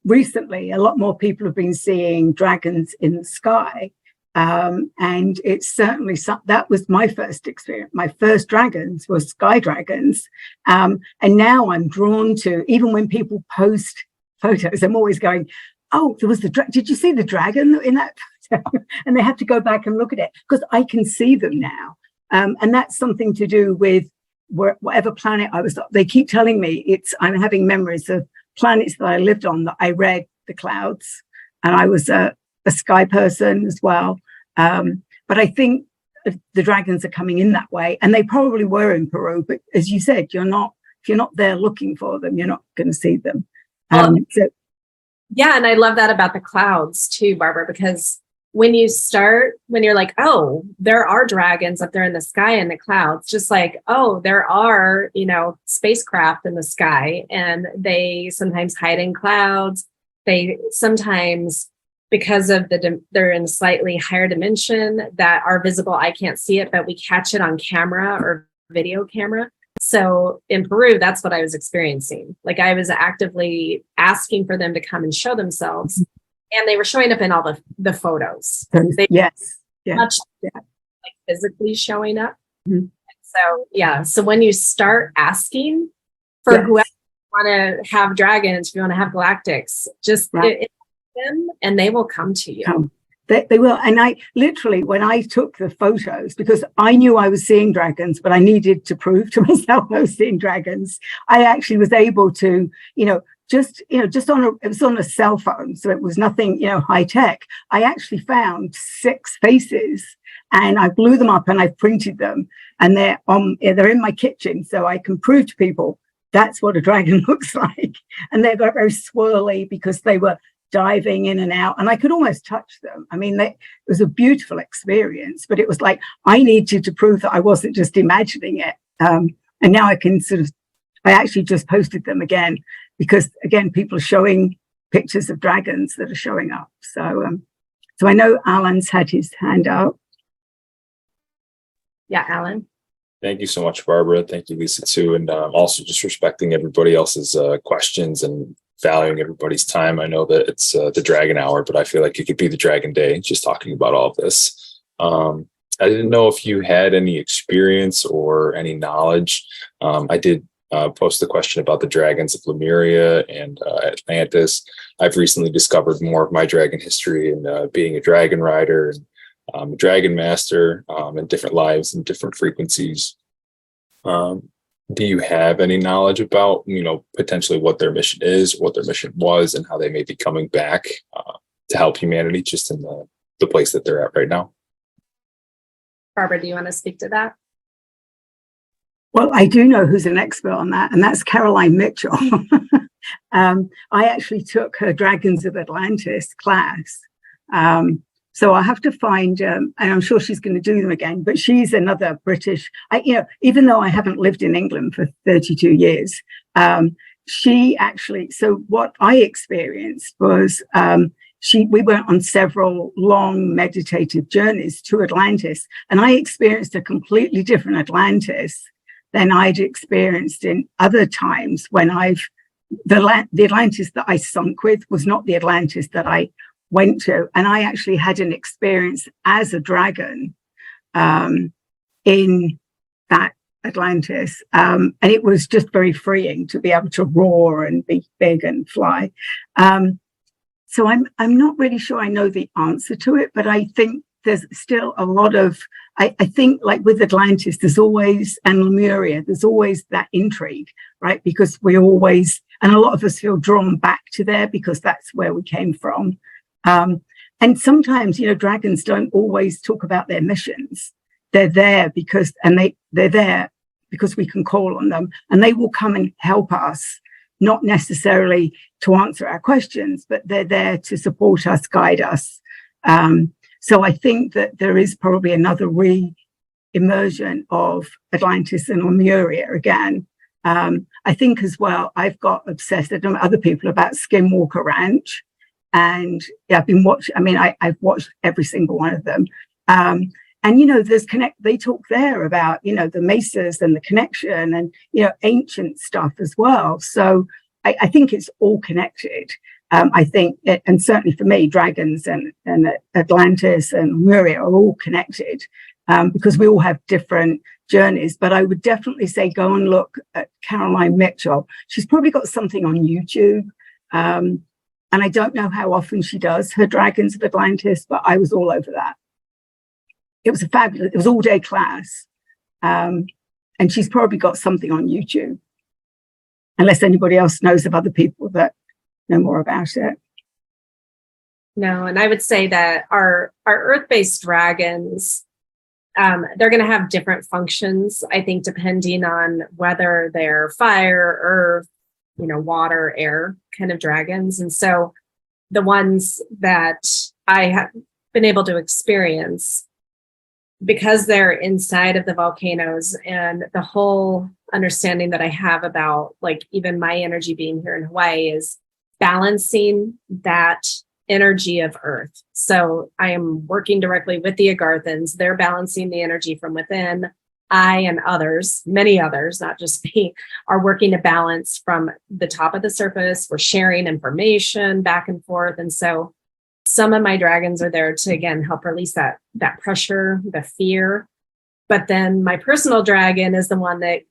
recently a lot more people have been seeing dragons in the sky. And it's certainly that was my first experience. My first dragons were sky dragons. And now I'm drawn to, even when people post photos, I'm always going, oh, there was did you see the dragon in that photo? And they have to go back and look at it, because I can see them now. And that's something to do with whatever planet I was on. They keep telling me I'm having memories of planets that I lived on, that I read the clouds, and I was a sky person as well. But I think the dragons are coming in that way, and they probably were in Peru. But as you said, if you're not there looking for them, you're not going to see them. Yeah, and I love that about the clouds too, Barbara, because when you're like, oh, there are dragons up there in the sky in the clouds, just like, oh, there are, spacecraft in the sky, and they sometimes hide in clouds. They sometimes, because of they're in a slightly higher dimension that are visible, I can't see it, but we catch it on camera or video camera. So in Peru, that's what I was experiencing. Like, I was actively asking for them to come and show themselves, and they were showing up in all the photos. Yes. Much like physically showing up. Mm-hmm. So when you start asking for whoever want to have dragons, if you want to have galactics, just them, and they will come to you. They will. And I literally, when I took the photos, because I knew I was seeing dragons, but I needed to prove to myself I was seeing dragons, I actually was able to, it was on a cell phone, so it was nothing, high tech. I actually found 6 faces, and I blew them up and I printed them, and they're in my kitchen, so I can prove to people that's what a dragon looks like. And they got very swirly because they were diving in and out, and I could almost touch them. It was a beautiful experience, but it was like I needed to prove that I wasn't just imagining it. And now I can I actually just posted them again, because again, people are showing pictures of dragons that are showing up. So I know Alan's had his hand up. Yeah, Alan. Thank you so much, Barbara. Thank you, Lisa, too. And also just respecting everybody else's questions and valuing everybody's time. I know that it's the Dragon Hour, but I feel like it could be the Dragon Day, just talking about all of this. I didn't know if you had any experience or any knowledge. I did post a question about the dragons of Lemuria and Atlantis. I've recently discovered more of my dragon history and being a dragon rider and a dragon master in different lives and different frequencies. Do you have any knowledge about, potentially what their mission is, what their mission was, and how they may be coming back to help humanity just in the place that they're at right now? Barbara, do you want to speak to that? Well, I do know who's an expert on that, and that's Caroline Mitchell. I actually took her Dragons of Atlantis class. So I'll have to find, and I'm sure she's going to do them again, but she's another British, even though I haven't lived in England for 32 years, she actually, so what I experienced was we went on several long meditative journeys to Atlantis, and I experienced a completely different Atlantis than I'd experienced in other times when the Atlantis that I sunk with was not the Atlantis that I went to. And I actually had an experience as a dragon in that Atlantis, and it was just very freeing to be able to roar and be big and fly. So I'm not really sure I know the answer to it, but I think there's still a lot of, I think like with Atlantis, there's always, and Lemuria, there's always that intrigue, right? Because we always, and a lot of us feel drawn back to there because that's where we came from. And sometimes, dragons don't always talk about their missions. They're there because, and they're there because we can call on them, and they will come and help us, not necessarily to answer our questions, but they're there to support us, guide us. So I think that there is probably another re-immersion of Atlantis and Lemuria again. I think as well, I've got obsessed, I don't know other people, about Skinwalker Ranch. And I've been watching, I've watched every single one of them. And, there's they talk there about, the mesas and the connection and, ancient stuff as well. So I think it's all connected. I think, and certainly for me, dragons and Atlantis and Lemuria are all connected because we all have different journeys. But I would definitely say go and look at Caroline Mitchell. She's probably got something on YouTube. And I don't know how often she does her Dragons of Atlantis, but I was all over that. It was it was all day class. And she's probably got something on YouTube, unless anybody else knows of other people that know more about it. No, and I would say that our earth-based dragons, they're going to have different functions, I think, depending on whether they're fire, earth, water, air kind of dragons. And so the ones that I have been able to experience, because they're inside of the volcanoes, and the whole understanding that I have about like even my energy being here in Hawaii is balancing that energy of earth. So I am working directly with the Agarthans. They're balancing the energy from within. I and others, many others, not just me, are working to balance from the top of the surface. We're sharing information back and forth. And so some of my dragons are there to, again, help release that pressure, the fear. But then my personal dragon is the one that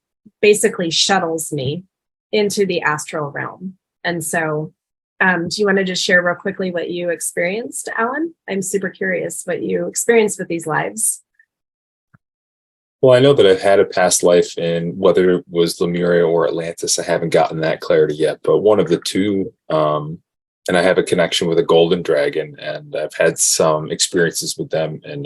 basically shuttles me into the astral realm. And so do you want to just share real quickly what you experienced, Alan? I'm super curious what you experienced with these lives. Well, I know that I've had a past life in whether it was Lemuria or Atlantis. I haven't gotten that clarity yet, but one of the two, and I have a connection with a golden dragon, and I've had some experiences with them in,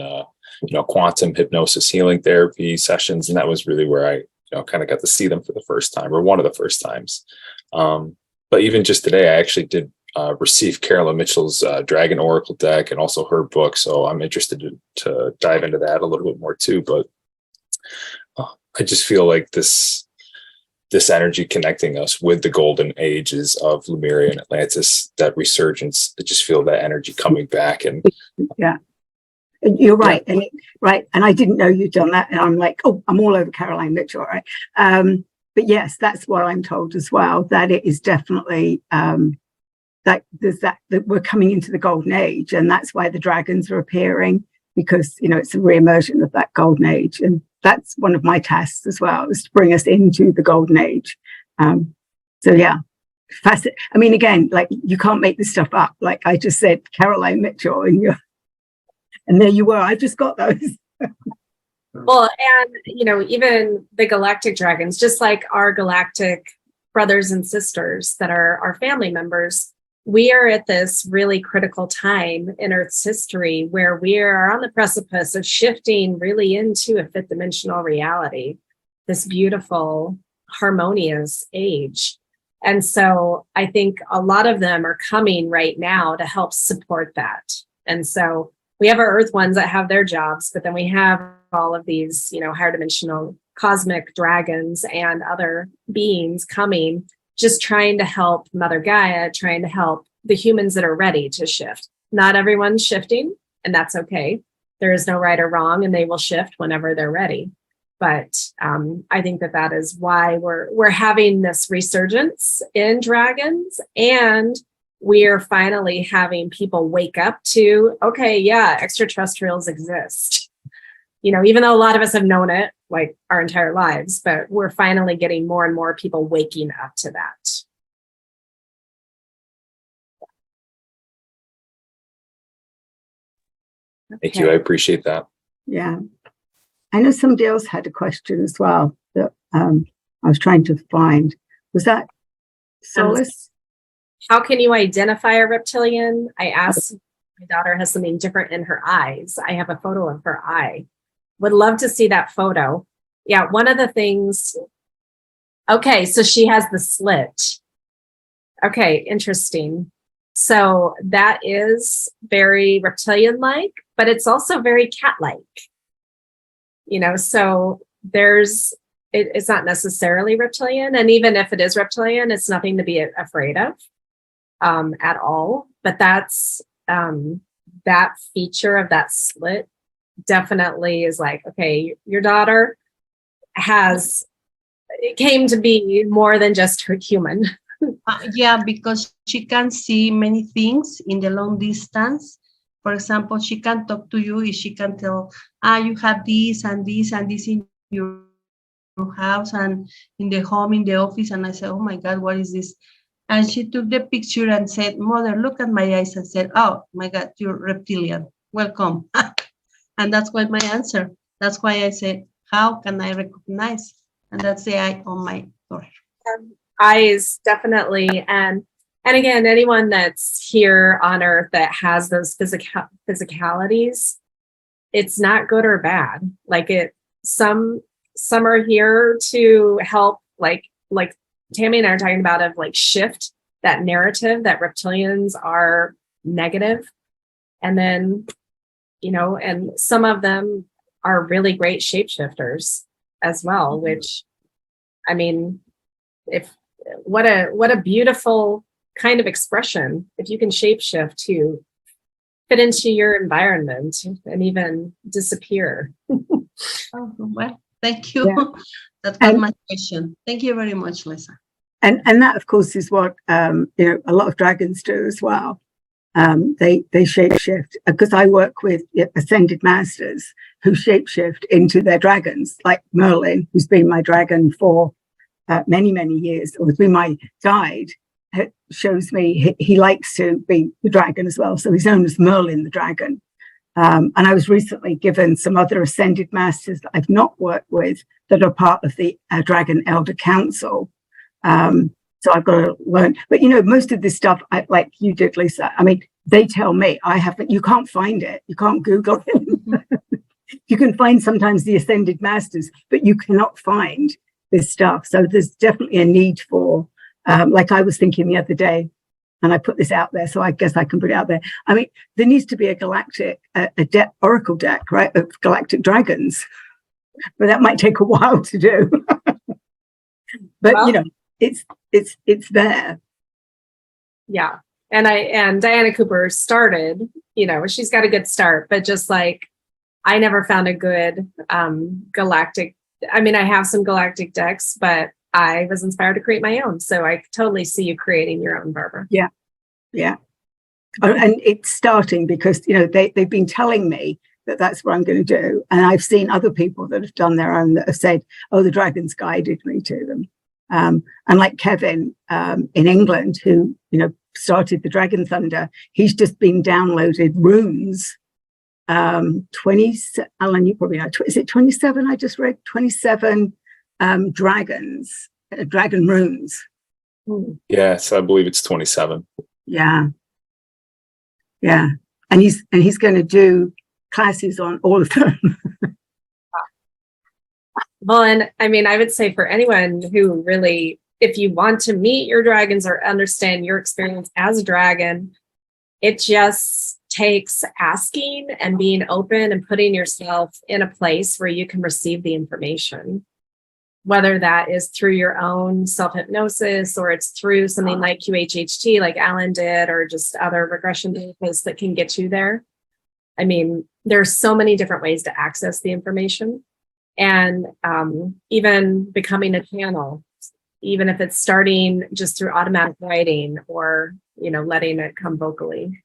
quantum hypnosis healing therapy sessions. And that was really where I, kind of got to see them for the first time, or one of the first times. But even just today, I actually did receive Carolyn Mitchell's Dragon Oracle deck and also her book. So I'm interested to dive into that a little bit more too. But I just feel like this energy connecting us with the golden ages of Lemuria and Atlantis, that resurgence, I just feel that energy coming back. And yeah, you're right. Yeah. And I didn't know you'd done that. And I'm like, oh, I'm all over Caroline Mitchell, right? But yes, that's what I'm told as well, that it is definitely that there's that we're coming into the golden age, and that's why the dragons are appearing, because it's a re-immersion of that golden age. And that's one of my tasks as well, is to bring us into the golden age. So yeah, fascinating. I mean, again, like, you can't make this stuff up. Like I just said, Caroline Mitchell, and there you were. I just got those. Well, and even the galactic dragons, just like our galactic brothers and sisters that are our family members, we are at this really critical time in Earth's history where we are on the precipice of shifting really into a fifth dimensional reality, this beautiful, harmonious age. And so I think a lot of them are coming right now to help support that. And so we have our Earth ones that have their jobs, but then we have all of these, higher dimensional cosmic dragons and other beings coming, just trying to help Mother Gaia, trying to help the humans that are ready to shift. Not everyone's shifting, and that's okay. There is no right or wrong, and they will shift whenever they're ready. But I think that is why we're having this resurgence in dragons, and we're finally having people wake up to, okay, yeah, extraterrestrials exist. Even though a lot of us have known it, like our entire lives, but we're finally getting more and more people waking up to that. Thank you. I appreciate that. Yeah. I know somebody else had a question as well that I was trying to find. Was that Solace? How can you identify a reptilian? I asked, my daughter has something different in her eyes. I have a photo of her eye. Would love to see that photo. Yeah, one of the things. Okay, so she has the slit. Okay, interesting. So that is very reptilian-like, but it's also very cat-like. You know, so it's not necessarily reptilian. And even if it is reptilian, it's nothing to be afraid of at all. But that's that feature of that slit definitely is like, okay, your daughter it came to be more than just her human. Yeah, because she can see many things in the long distance. For example, she can talk to you if she can tell, you have this and this and this in your house and in the home, in the office. And I said, oh my God, what is this? And she took the picture and said, Mother, look at my eyes, and said, oh my God, you're reptilian. Welcome. And that's why my answer. That's why I said, how can I recognize? And that's the eye on my daughter. Eyes, definitely. And again, anyone that's here on Earth that has those physicalities, it's not good or bad. Like some are here to help, like Tammy and I are talking about, of like shift that narrative that reptilians are negative. And then, you know, and some of them are really great shapeshifters as well, which, I mean, what a beautiful kind of expression if you can shapeshift to fit into your environment and even disappear. Oh, well, thank you. Yeah. That was my question. Thank you very much, Lisa. And that, of course, is what a lot of dragons do as well. They shapeshift, because I work with ascended masters who shapeshift into their dragons, like Merlin, who's been my dragon for many, many years, or has been my guide. It shows me he likes to be the dragon as well. So he's known as Merlin the dragon. And I was recently given some other ascended masters that I've not worked with that are part of the Dragon Elder Council. So I've got to learn. But, most of this stuff, like you did, Lisa, I mean, they tell me you can't find it. You can't Google it. You can find sometimes the ascended masters, but you cannot find this stuff. So there's definitely a need for, like I was thinking the other day, and I put this out there, so I guess I can put it out there. I mean, there needs to be a galactic, oracle deck, right, of galactic dragons. But that might take a while to do. But, well, it's there. Yeah. And Diana Cooper started, she's got a good start, but just like, I never found a good galactic. I mean, I have some galactic decks, but I was inspired to create my own. So I totally see you creating your own, Barbara. Yeah. Yeah. And it's starting because, they've been telling me that that's what I'm going to do. And I've seen other people that have done their own that have said, oh, the dragons guided me to them. And like Kevin in England, who, started the Dragon Thunder, he's just been downloaded runes. 20, Alan, you probably know, is it 27? I just read 27 dragons, dragon runes. Yes, I believe it's 27. Yeah. Yeah. And he's going to do classes on all of them. Well, and I mean, I would say for anyone who really, if you want to meet your dragons or understand your experience as a dragon, it just takes asking and being open and putting yourself in a place where you can receive the information, whether that is through your own self-hypnosis or it's through something like QHHT, like Alan did, or just other regression therapists that can get you there. I mean, there's so many different ways to access the information. And even becoming a channel, even if it's starting just through automatic writing or, letting it come vocally.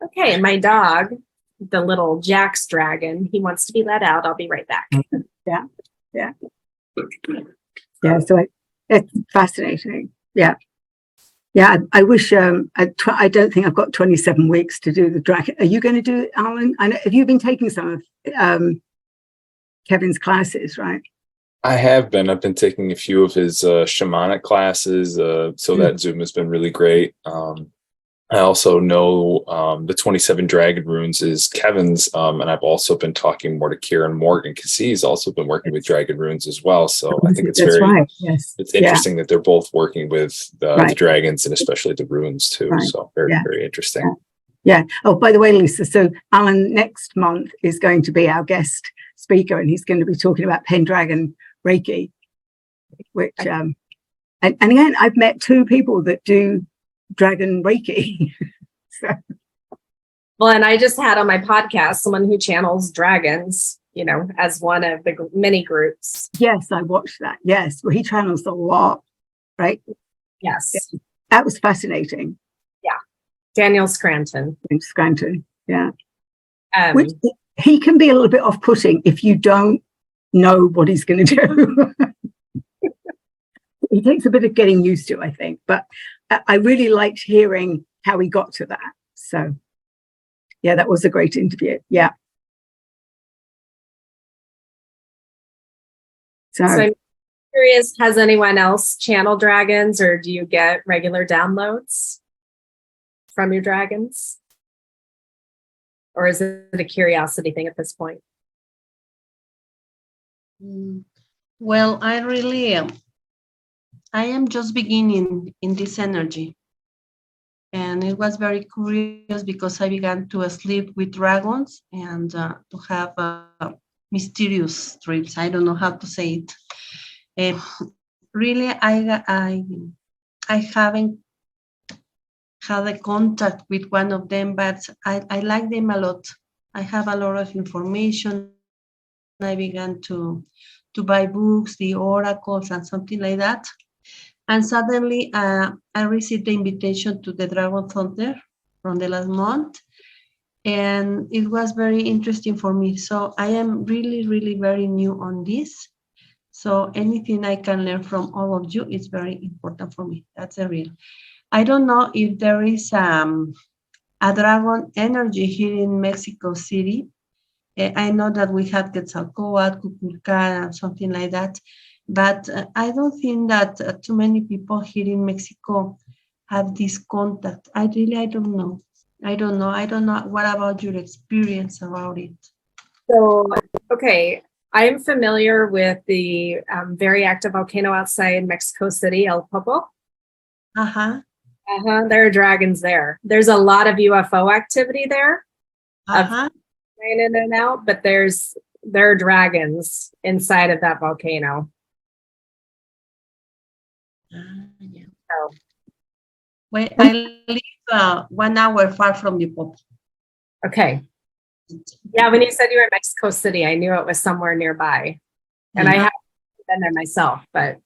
Okay, my dog the little Jack's dragon. He wants to be let out. I'll be right back. Yeah. So it's fascinating. Yeah. I wish. I don't think I've got 27 weeks to do the dragon. Are you going to do it, Alan? I know, have you been taking some of Kevin's classes? Right. I have been. I've been taking a few of his shamanic classes. So that Zoom has been really great. I also know the 27 Dragon Runes is Kevin's, and I've also been talking more to Kieran Morgan because he's also been working with Dragon Runes as well. So I think it's That's right. Yes. it's interesting that they're both working with the Right. dragons and especially the runes too. Right. So very, Yeah. very interesting. Yeah. Oh, by the way, Lisa, so Alan next month is going to be our guest speaker, and he's going to be talking about Pendragon Reiki, which, and again, I've met two people that do Dragon Reiki. So. Well, and I just had on my podcast someone who channels dragons, as one of the many groups. Yes, I watched that. Yes. Well, he channels a lot, right? Yes. That was fascinating. Daniel Scranton. In Scranton. Yeah. Um, He can be a little bit off-putting if you don't know what he's going to do. He takes a bit of getting used to, I think, but I really liked hearing how he got to that. So, yeah, that was a great interview. Yeah. So I'm curious, has anyone else channeled dragons, or do you get regular downloads from your dragons? Or is it a curiosity thing at this point? Well, I really I am just beginning in this energy. And it was very curious because I began to sleep with dragons and to have mysterious dreams. I don't know how to say it. Really, I haven't had a contact with one of them, but I like them a lot. I have a lot of information. I began to buy books, the oracles, and something like that. And suddenly I received the invitation to the Dragon Thunder from the last month. And it was very interesting for me. So I am really, really very new on this. So anything I can learn from all of you is very important for me. That's a real. I don't know if there is a dragon energy here in Mexico City. I know that we have Quetzalcoatl, Kukulkan, something like that. But I don't think that too many people here in Mexico have this contact. I don't know. I don't know. What about your experience about it? So, okay, I am familiar with the very active volcano outside Mexico City, El Popo. There are dragons there. There's a lot of UFO activity there. In and out, but there are dragons inside of that volcano. Yeah. So, well, I live 1 hour far from the Popo. Okay. Yeah, when you said you were in Mexico City, I knew it was somewhere nearby, and I haven't been there myself. But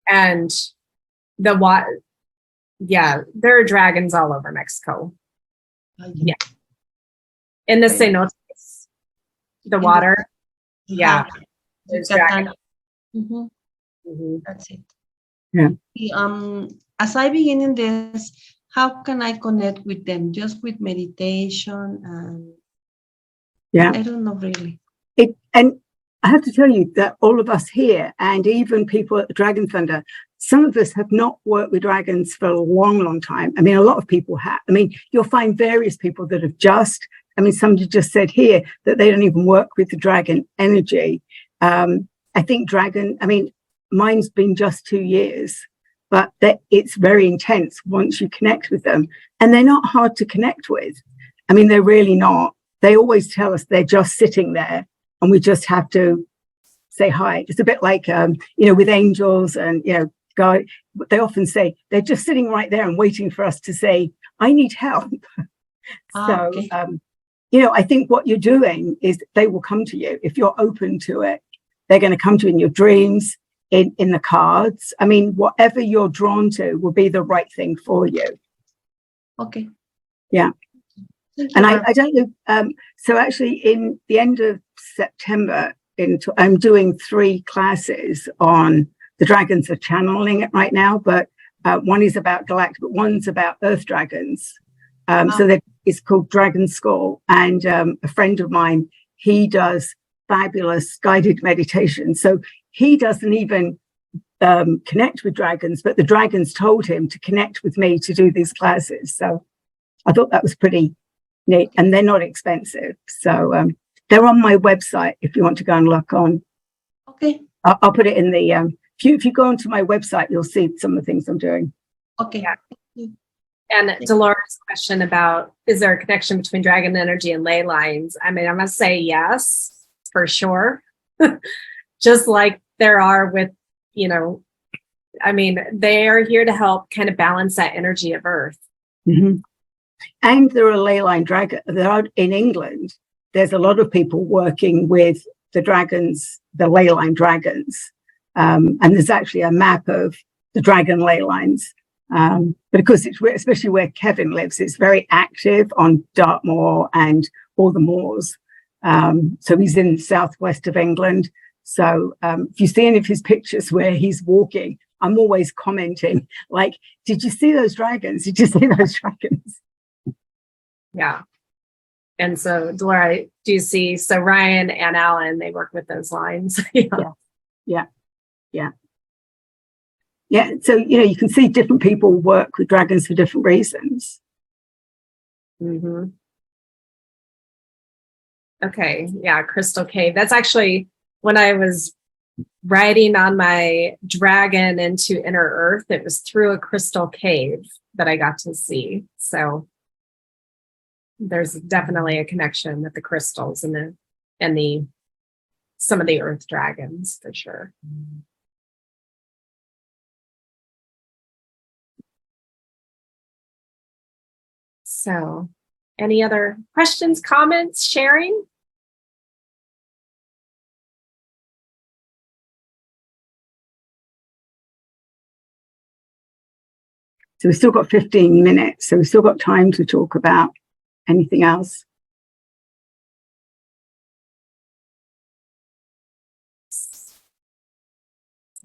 and the water, there are dragons all over Mexico. Yeah. In the cenotes, the water. There's dragons. That's it. Yeah. As I begin in this, how can I connect with them? Just with meditation? I don't know really. And I have to tell you that all of us here, and even people at the Dragon Thunder, some of us have not worked with dragons for a long, long time. I mean, a lot of people have. I mean, you'll find various people that have somebody just said here that they don't even work with the dragon energy. I think mine's been just 2 years, but it's very intense once you connect with them. And they're not hard to connect with. I mean, they're really not. They always tell us they're just sitting there and we just have to say hi. It's a bit like, with angels and, God, they often say they're just sitting right there and waiting for us to say, I need help. Okay. I think what you're doing is they will come to you if you're open to it. They're going to come to you in your dreams, in the cards. I mean, whatever you're drawn to will be the right thing for you. Okay. Yeah. And I don't know. So actually, in the end of September, I'm doing 3 classes on the dragons. Are channeling it right now, but one is about galactic, but one's about Earth dragons. So it's called Dragon School, and a friend of mine, he does fabulous guided meditation. So he doesn't even connect with dragons, but the dragons told him to connect with me to do these classes. So I thought that was pretty neat, and they're not expensive. So they're on my website if you want to go and look on. Okay. I'll put it in the if you go onto my website, you'll see some of the things I'm doing. Okay. Yeah. And Dolores' question about, is there a connection between dragon energy and ley lines? I mean, I'm going to say yes, for sure. Just like there are with, I mean, they are here to help kind of balance that energy of Earth. Mm-hmm. And there are ley line dragons. In England, there's a lot of people working with the dragons, the ley line dragons. And there's actually a map of the dragon ley lines. But of course, especially where Kevin lives, it's very active on Dartmoor and all the moors. So he's in the southwest of England. So if you see any of his pictures where he's walking, I'm always commenting, like, did you see those dragons? Did you see those dragons? Yeah. And so, Delora, do you see? So Ryan and Alan, they work with those lines. Yeah. So, you can see different people work with dragons for different reasons. Mm-hmm. Okay. Yeah. Crystal Cave. That's actually when I was riding on my dragon into Inner Earth, it was through a crystal cave that I got to see. So there's definitely a connection with the crystals and the some of the earth dragons for sure. So any other questions, comments, sharing? So we've still got 15 minutes. So we've still got time to talk about anything else.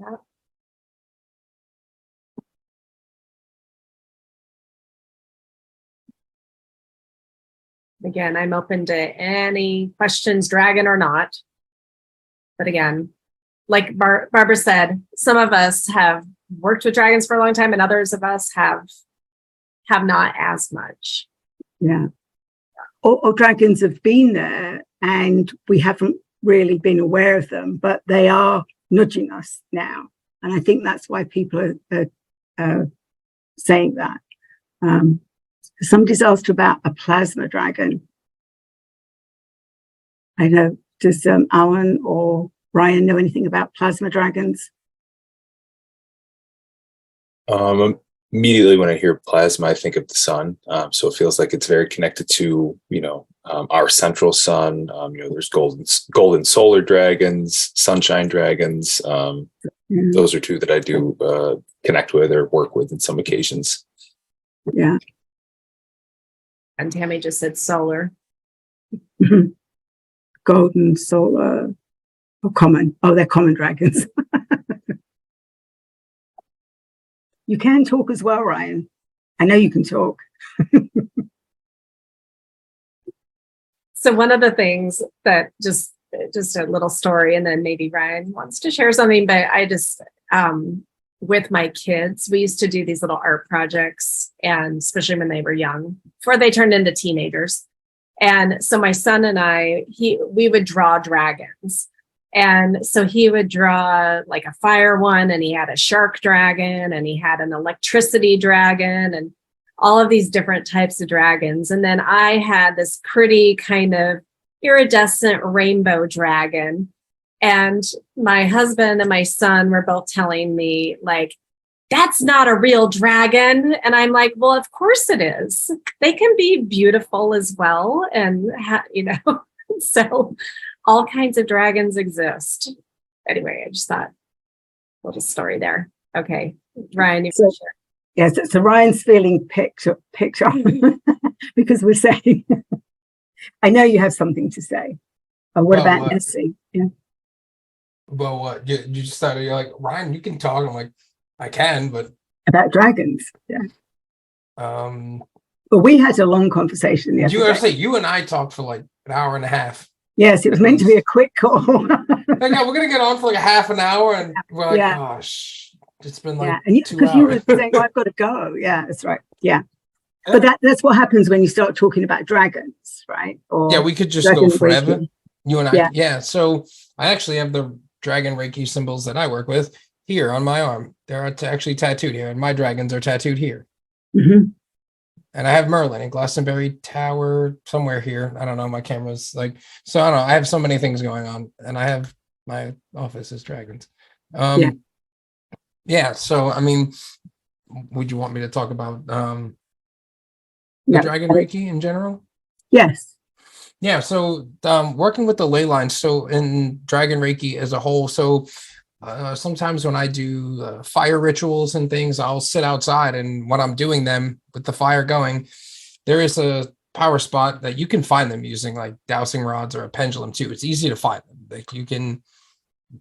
Yep. Again, I'm open to any questions, dragon or not. But again, like Barbara said, some of us have worked with dragons for a long time and others of us have not as much. Yeah. Or dragons have been there and we haven't really been aware of them, but they are nudging us now. And I think that's why people are saying that. Somebody's asked about a plasma dragon. I know, does Alan or Ryan know anything about plasma dragons? Immediately when I hear plasma, I think of the sun. So it feels like it's very connected to, our central sun. There's golden solar dragons, sunshine dragons. Those are 2 that I do connect with or work with in some occasions. Yeah. And Tammy just said solar. Golden, solar, or common. Oh, they're common dragons. You can talk as well, Ryan. I know you can talk. So one of the things that just a little story, and then maybe Ryan wants to share something, but I just, with my kids, we used to do these little art projects, and especially when they were young, before they turned into teenagers. And so my son and I, we would draw dragons. And so he would draw like a fire one, and he had a shark dragon, and he had an electricity dragon, and all of these different types of dragons. And then I had this pretty kind of iridescent rainbow dragon. And my husband and my son were both telling me, like, that's not a real dragon. And I'm like, well, of course it is. They can be beautiful as well. And, so all kinds of dragons exist. Anyway, I just thought, little story there. Okay. Ryan, you can share. Yes, so Ryan's feeling picked up because we're saying, I know you have something to say. What Well, about what? Nessie? Yeah. Well, what you just started? You're like, Ryan, you can talk. I'm like, I can, but About dragons. Yeah. um, But we had a long conversation the you other ever day. say you and I talked for like an hour and a half? Yes, it was meant to be a quick call. Like, yeah, we're gonna get on for like a half an hour, and we're like, Yeah. gosh, it's been like Yeah, and 2 because you hours. were saying, oh, I've got to go. Yeah, that's right. Yeah. But that's what happens when you start talking about dragons, right? Or Yeah, we could just dragon go forever. Reiki. You and I, Yeah. yeah. So I actually have the dragon Reiki symbols that I work with here on my arm. They're actually tattooed here, and my dragons are tattooed here. Mm-hmm. And I have Merlin in Glastonbury Tower somewhere here. I don't know. My camera's like, so I don't know. I have so many things going on, and I have my office is dragons. Yeah. So I mean, would you want me to talk about the dragon Reiki in general? Yes. Yeah, so working with the ley lines, so in Dragon Reiki as a whole, so sometimes when I do fire rituals and things, I'll sit outside, and when I'm doing them with the fire going, there is a power spot that you can find them using like dowsing rods or a pendulum too. It's easy to find them. Like you can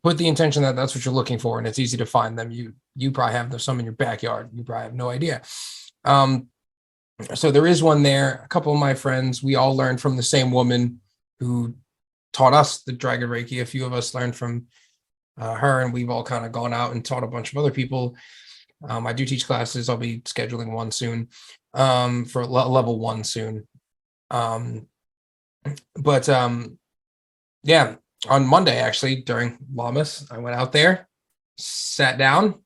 put the intention that that's what you're looking for, and it's easy to find them. You probably have some in your backyard. You probably have no idea. So there is one there. A couple of my friends, we all learned from the same woman who taught us the Dragon Reiki. A few of us learned from her, and we've all kind of gone out and taught a bunch of other people. I do teach classes. I'll be scheduling one soon for level 1 soon. Yeah, on Monday, actually, during Llamas, I went out there, sat down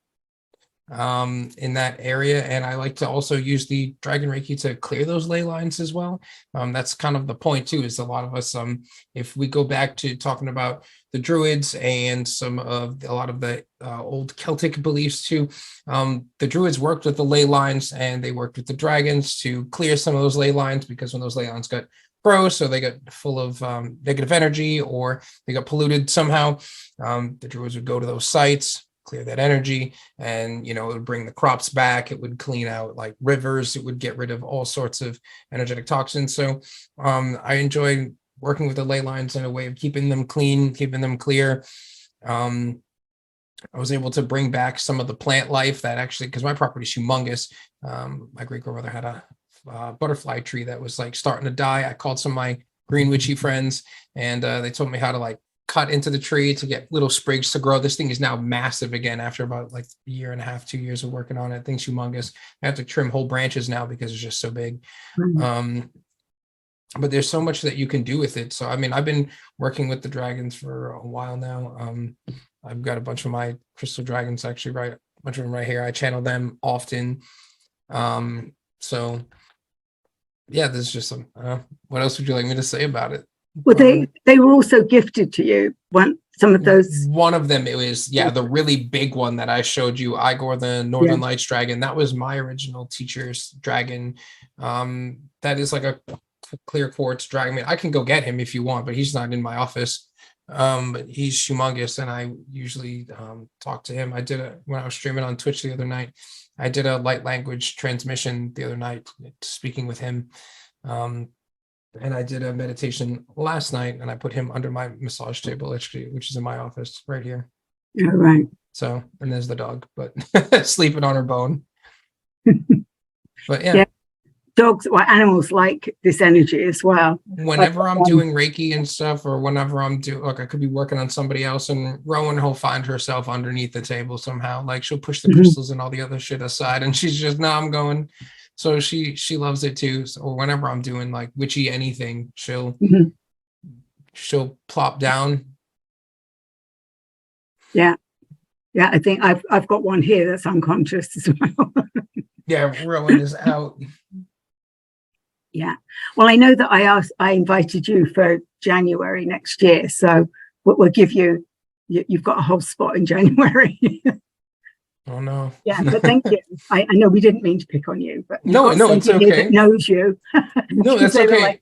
in that area, and I like to also use the Dragon Reiki to clear those ley lines as well. That's kind of the point too, is a lot of us, if we go back to talking about the Druids and a lot of the old Celtic beliefs too, the Druids worked with the ley lines, and they worked with the dragons to clear some of those ley lines, because when those ley lines got gross, or they got full of negative energy, or they got polluted somehow, the Druids would go to those sites, clear that energy, and it would bring the crops back. It would clean out like rivers. It would get rid of all sorts of energetic toxins. So I enjoy working with the ley lines in a way of keeping them clean, keeping them clear. I was able to bring back some of the plant life that actually, because my property is humongous. My great grandmother had a butterfly tree that was like starting to die. I called some of my green witchy friends, and they told me how to like cut into the tree to get little sprigs to grow. This thing is now massive again after about like a year and a half, 2 years of working on it. Thing's humongous. I have to trim whole branches now because it's just so big. Mm-hmm. But there's so much that you can do with it. So I mean, I've been working with the dragons for a while now. I've got a bunch of my crystal dragons, actually, a bunch of them right here. I channel them often. So yeah, there's just some. What else would you like me to say about it? Well, they were also gifted to you. Some of those. One of them, it was the really big one that I showed you, Igor, the Northern Lights dragon. That was my original teacher's dragon. That is like a clear quartz dragon. I mean, I can go get him if you want, but he's not in my office. But he's humongous, and I usually talk to him. I did when I was streaming on Twitch the other night. I did a light language transmission the other night, speaking with him. And I did a meditation last night, and I put him under my massage table, actually, which is in my office right here. Yeah, right. So, and there's the dog, but sleeping on her bone. But yeah. Dogs or animals like this energy as well. Whenever I'm doing Reiki and stuff, or whenever I'm like I could be working on somebody else, and Rowan will find herself underneath the table somehow. Like she'll push the crystals and all the other shit aside, and she's just, no, I'm going. So she loves it too. So, or whenever I'm doing like witchy anything, she'll plop down. Yeah. I think I've got one here that's unconscious as well. Yeah, Rowan is out. Yeah. Well, I know that I invited you for January next year, so we'll give you've got a whole spot in January. Oh no. Yeah, but thank you. I know we didn't mean to pick on you, but no, it's okay. That knows you. No, that's okay.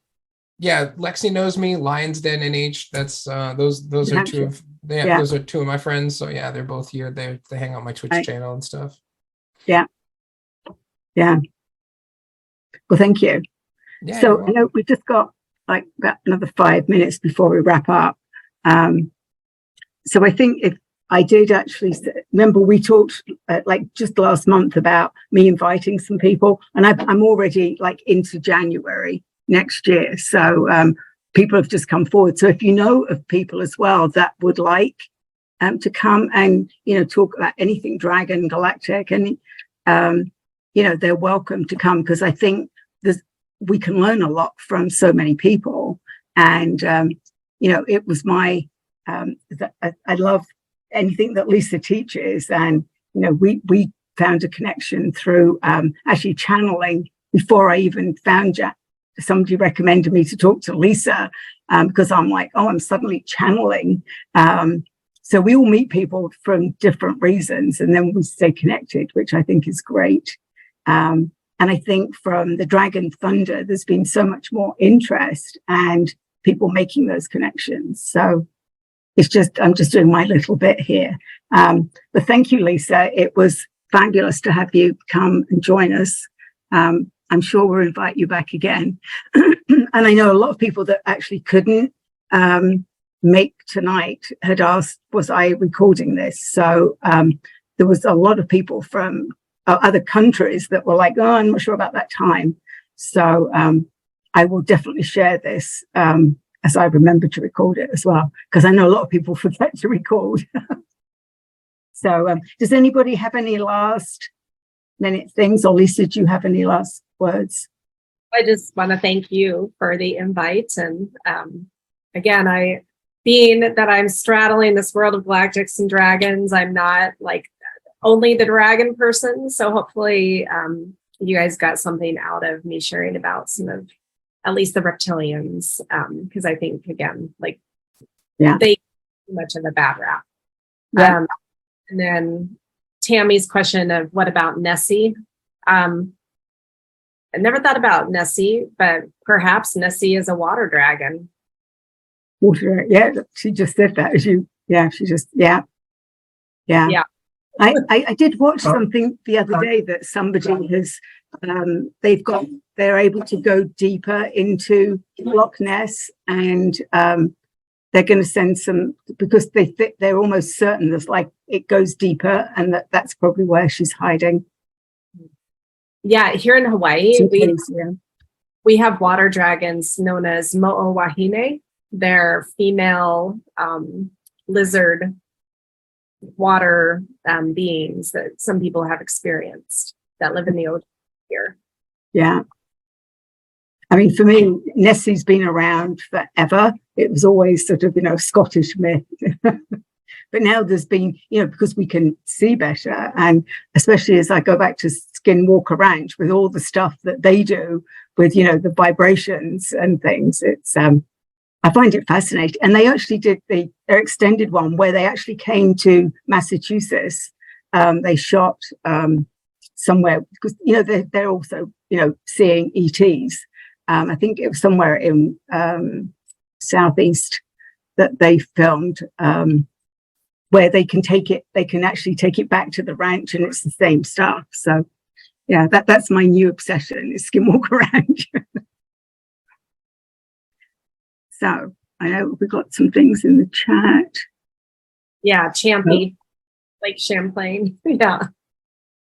Yeah, Lexi knows me. Lions Den NH. That's those are two of those are two of my friends. So yeah, they're both here. They hang on my Twitch channel and stuff. Yeah. Yeah. Well, thank you. Yeah, So you're I know we've just got like about another 5 minutes before we wrap up. So I think if I did actually remember we talked like just last month about me inviting some people, and I'm already like into January next year. So people have just come forward. So if you know of people as well that would like to come and, you know, talk about anything Dragon Galactic, and you know, they're welcome to come, because I think we can learn a lot from so many people. And you know, it was my I love anything that Lisa teaches, and you know, we found a connection through actually channeling before I even found Jack. Somebody recommended me to talk to Lisa because I'm like, oh, I'm suddenly channeling. So we all meet people from different reasons, and then we stay connected, which I think is great. And I think from the Dragon Thunder, there's been so much more interest and people making those connections. So it's just, I'm just doing my little bit here. But thank you, Lisa. It was fabulous to have you come and join us. I'm sure we'll invite you back again. And I know a lot of people that actually couldn't make tonight had asked, was I recording this? So there was a lot of people from other countries that were like, oh, I'm not sure about that time. So I will definitely share this as I remember to record it as well, because I know a lot of people forget to record. So does anybody have any last minute things? Or Lisa, do you have any last words? I just want to thank you for the invite. And again, being that I'm straddling this world of galactics and dragons, I'm not like only the dragon person. So hopefully you guys got something out of me sharing about some of at least the reptilians, because I think, again, like, yeah, they too much of a bad rap. Yeah. And then Tammy's question of what about Nessie? I never thought about Nessie, but perhaps Nessie is a water dragon. Water, yeah, she just said that as you, yeah, she just, yeah. I did watch something the other day that somebody has, they're able to go deeper into Loch Ness, and they're going to send some, because they're almost certain there's like it goes deeper, and that's probably where she's hiding. Yeah, here in Hawaii, Yeah. we have water dragons known as mo'owahine. They're female lizard water beings that some people have experienced that live in the ocean here. Yeah. I mean, for me, Nessie's been around forever. It was always sort of, you know, Scottish myth. But now there's been, you know, because we can see better, and especially as I go back to Skinwalker Ranch with all the stuff that they do with, you know, the vibrations and things, it's I find it fascinating. And they actually did their extended one where they actually came to Massachusetts. They shot somewhere, because, you know, they're also, you know, seeing ETs. I think it was somewhere in Southeast that they filmed, where they can actually take it back to the ranch, and it's the same stuff. So yeah, that's my new obsession, is Skinwalker Ranch. So I know we've got some things in the chat. Yeah, Champy, Lake Champlain. Yeah.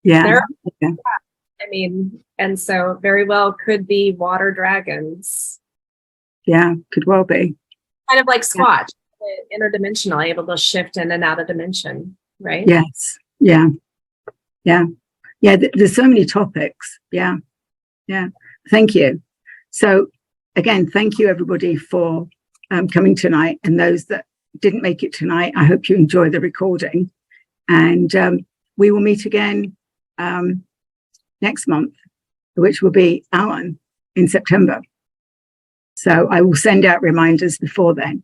Yeah. I mean, and so very well could be water dragons. Yeah, could well be. Kind of like Squatch, interdimensional, able to shift in and out of dimension, right? Yes. Yeah. Yeah. Yeah. There's so many topics. Yeah. Yeah. Thank you. So again, thank you everybody for coming tonight, and those that didn't make it tonight, I hope you enjoy the recording, and we will meet again next month, which will be Alan in September. So I will send out reminders before then.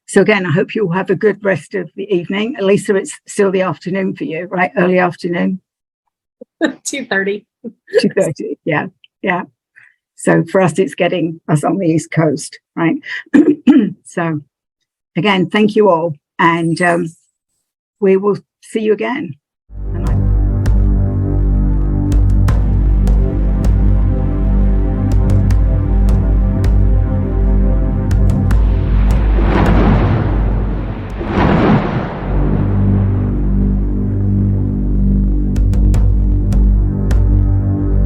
So again, I hope you'll have a good rest of the evening. Elisa, it's still the afternoon for you, right? Early afternoon. 2:30. 2:30. Yeah. Yeah. So for us, it's getting us on the East Coast, right? So again, thank you all. And we will see you again.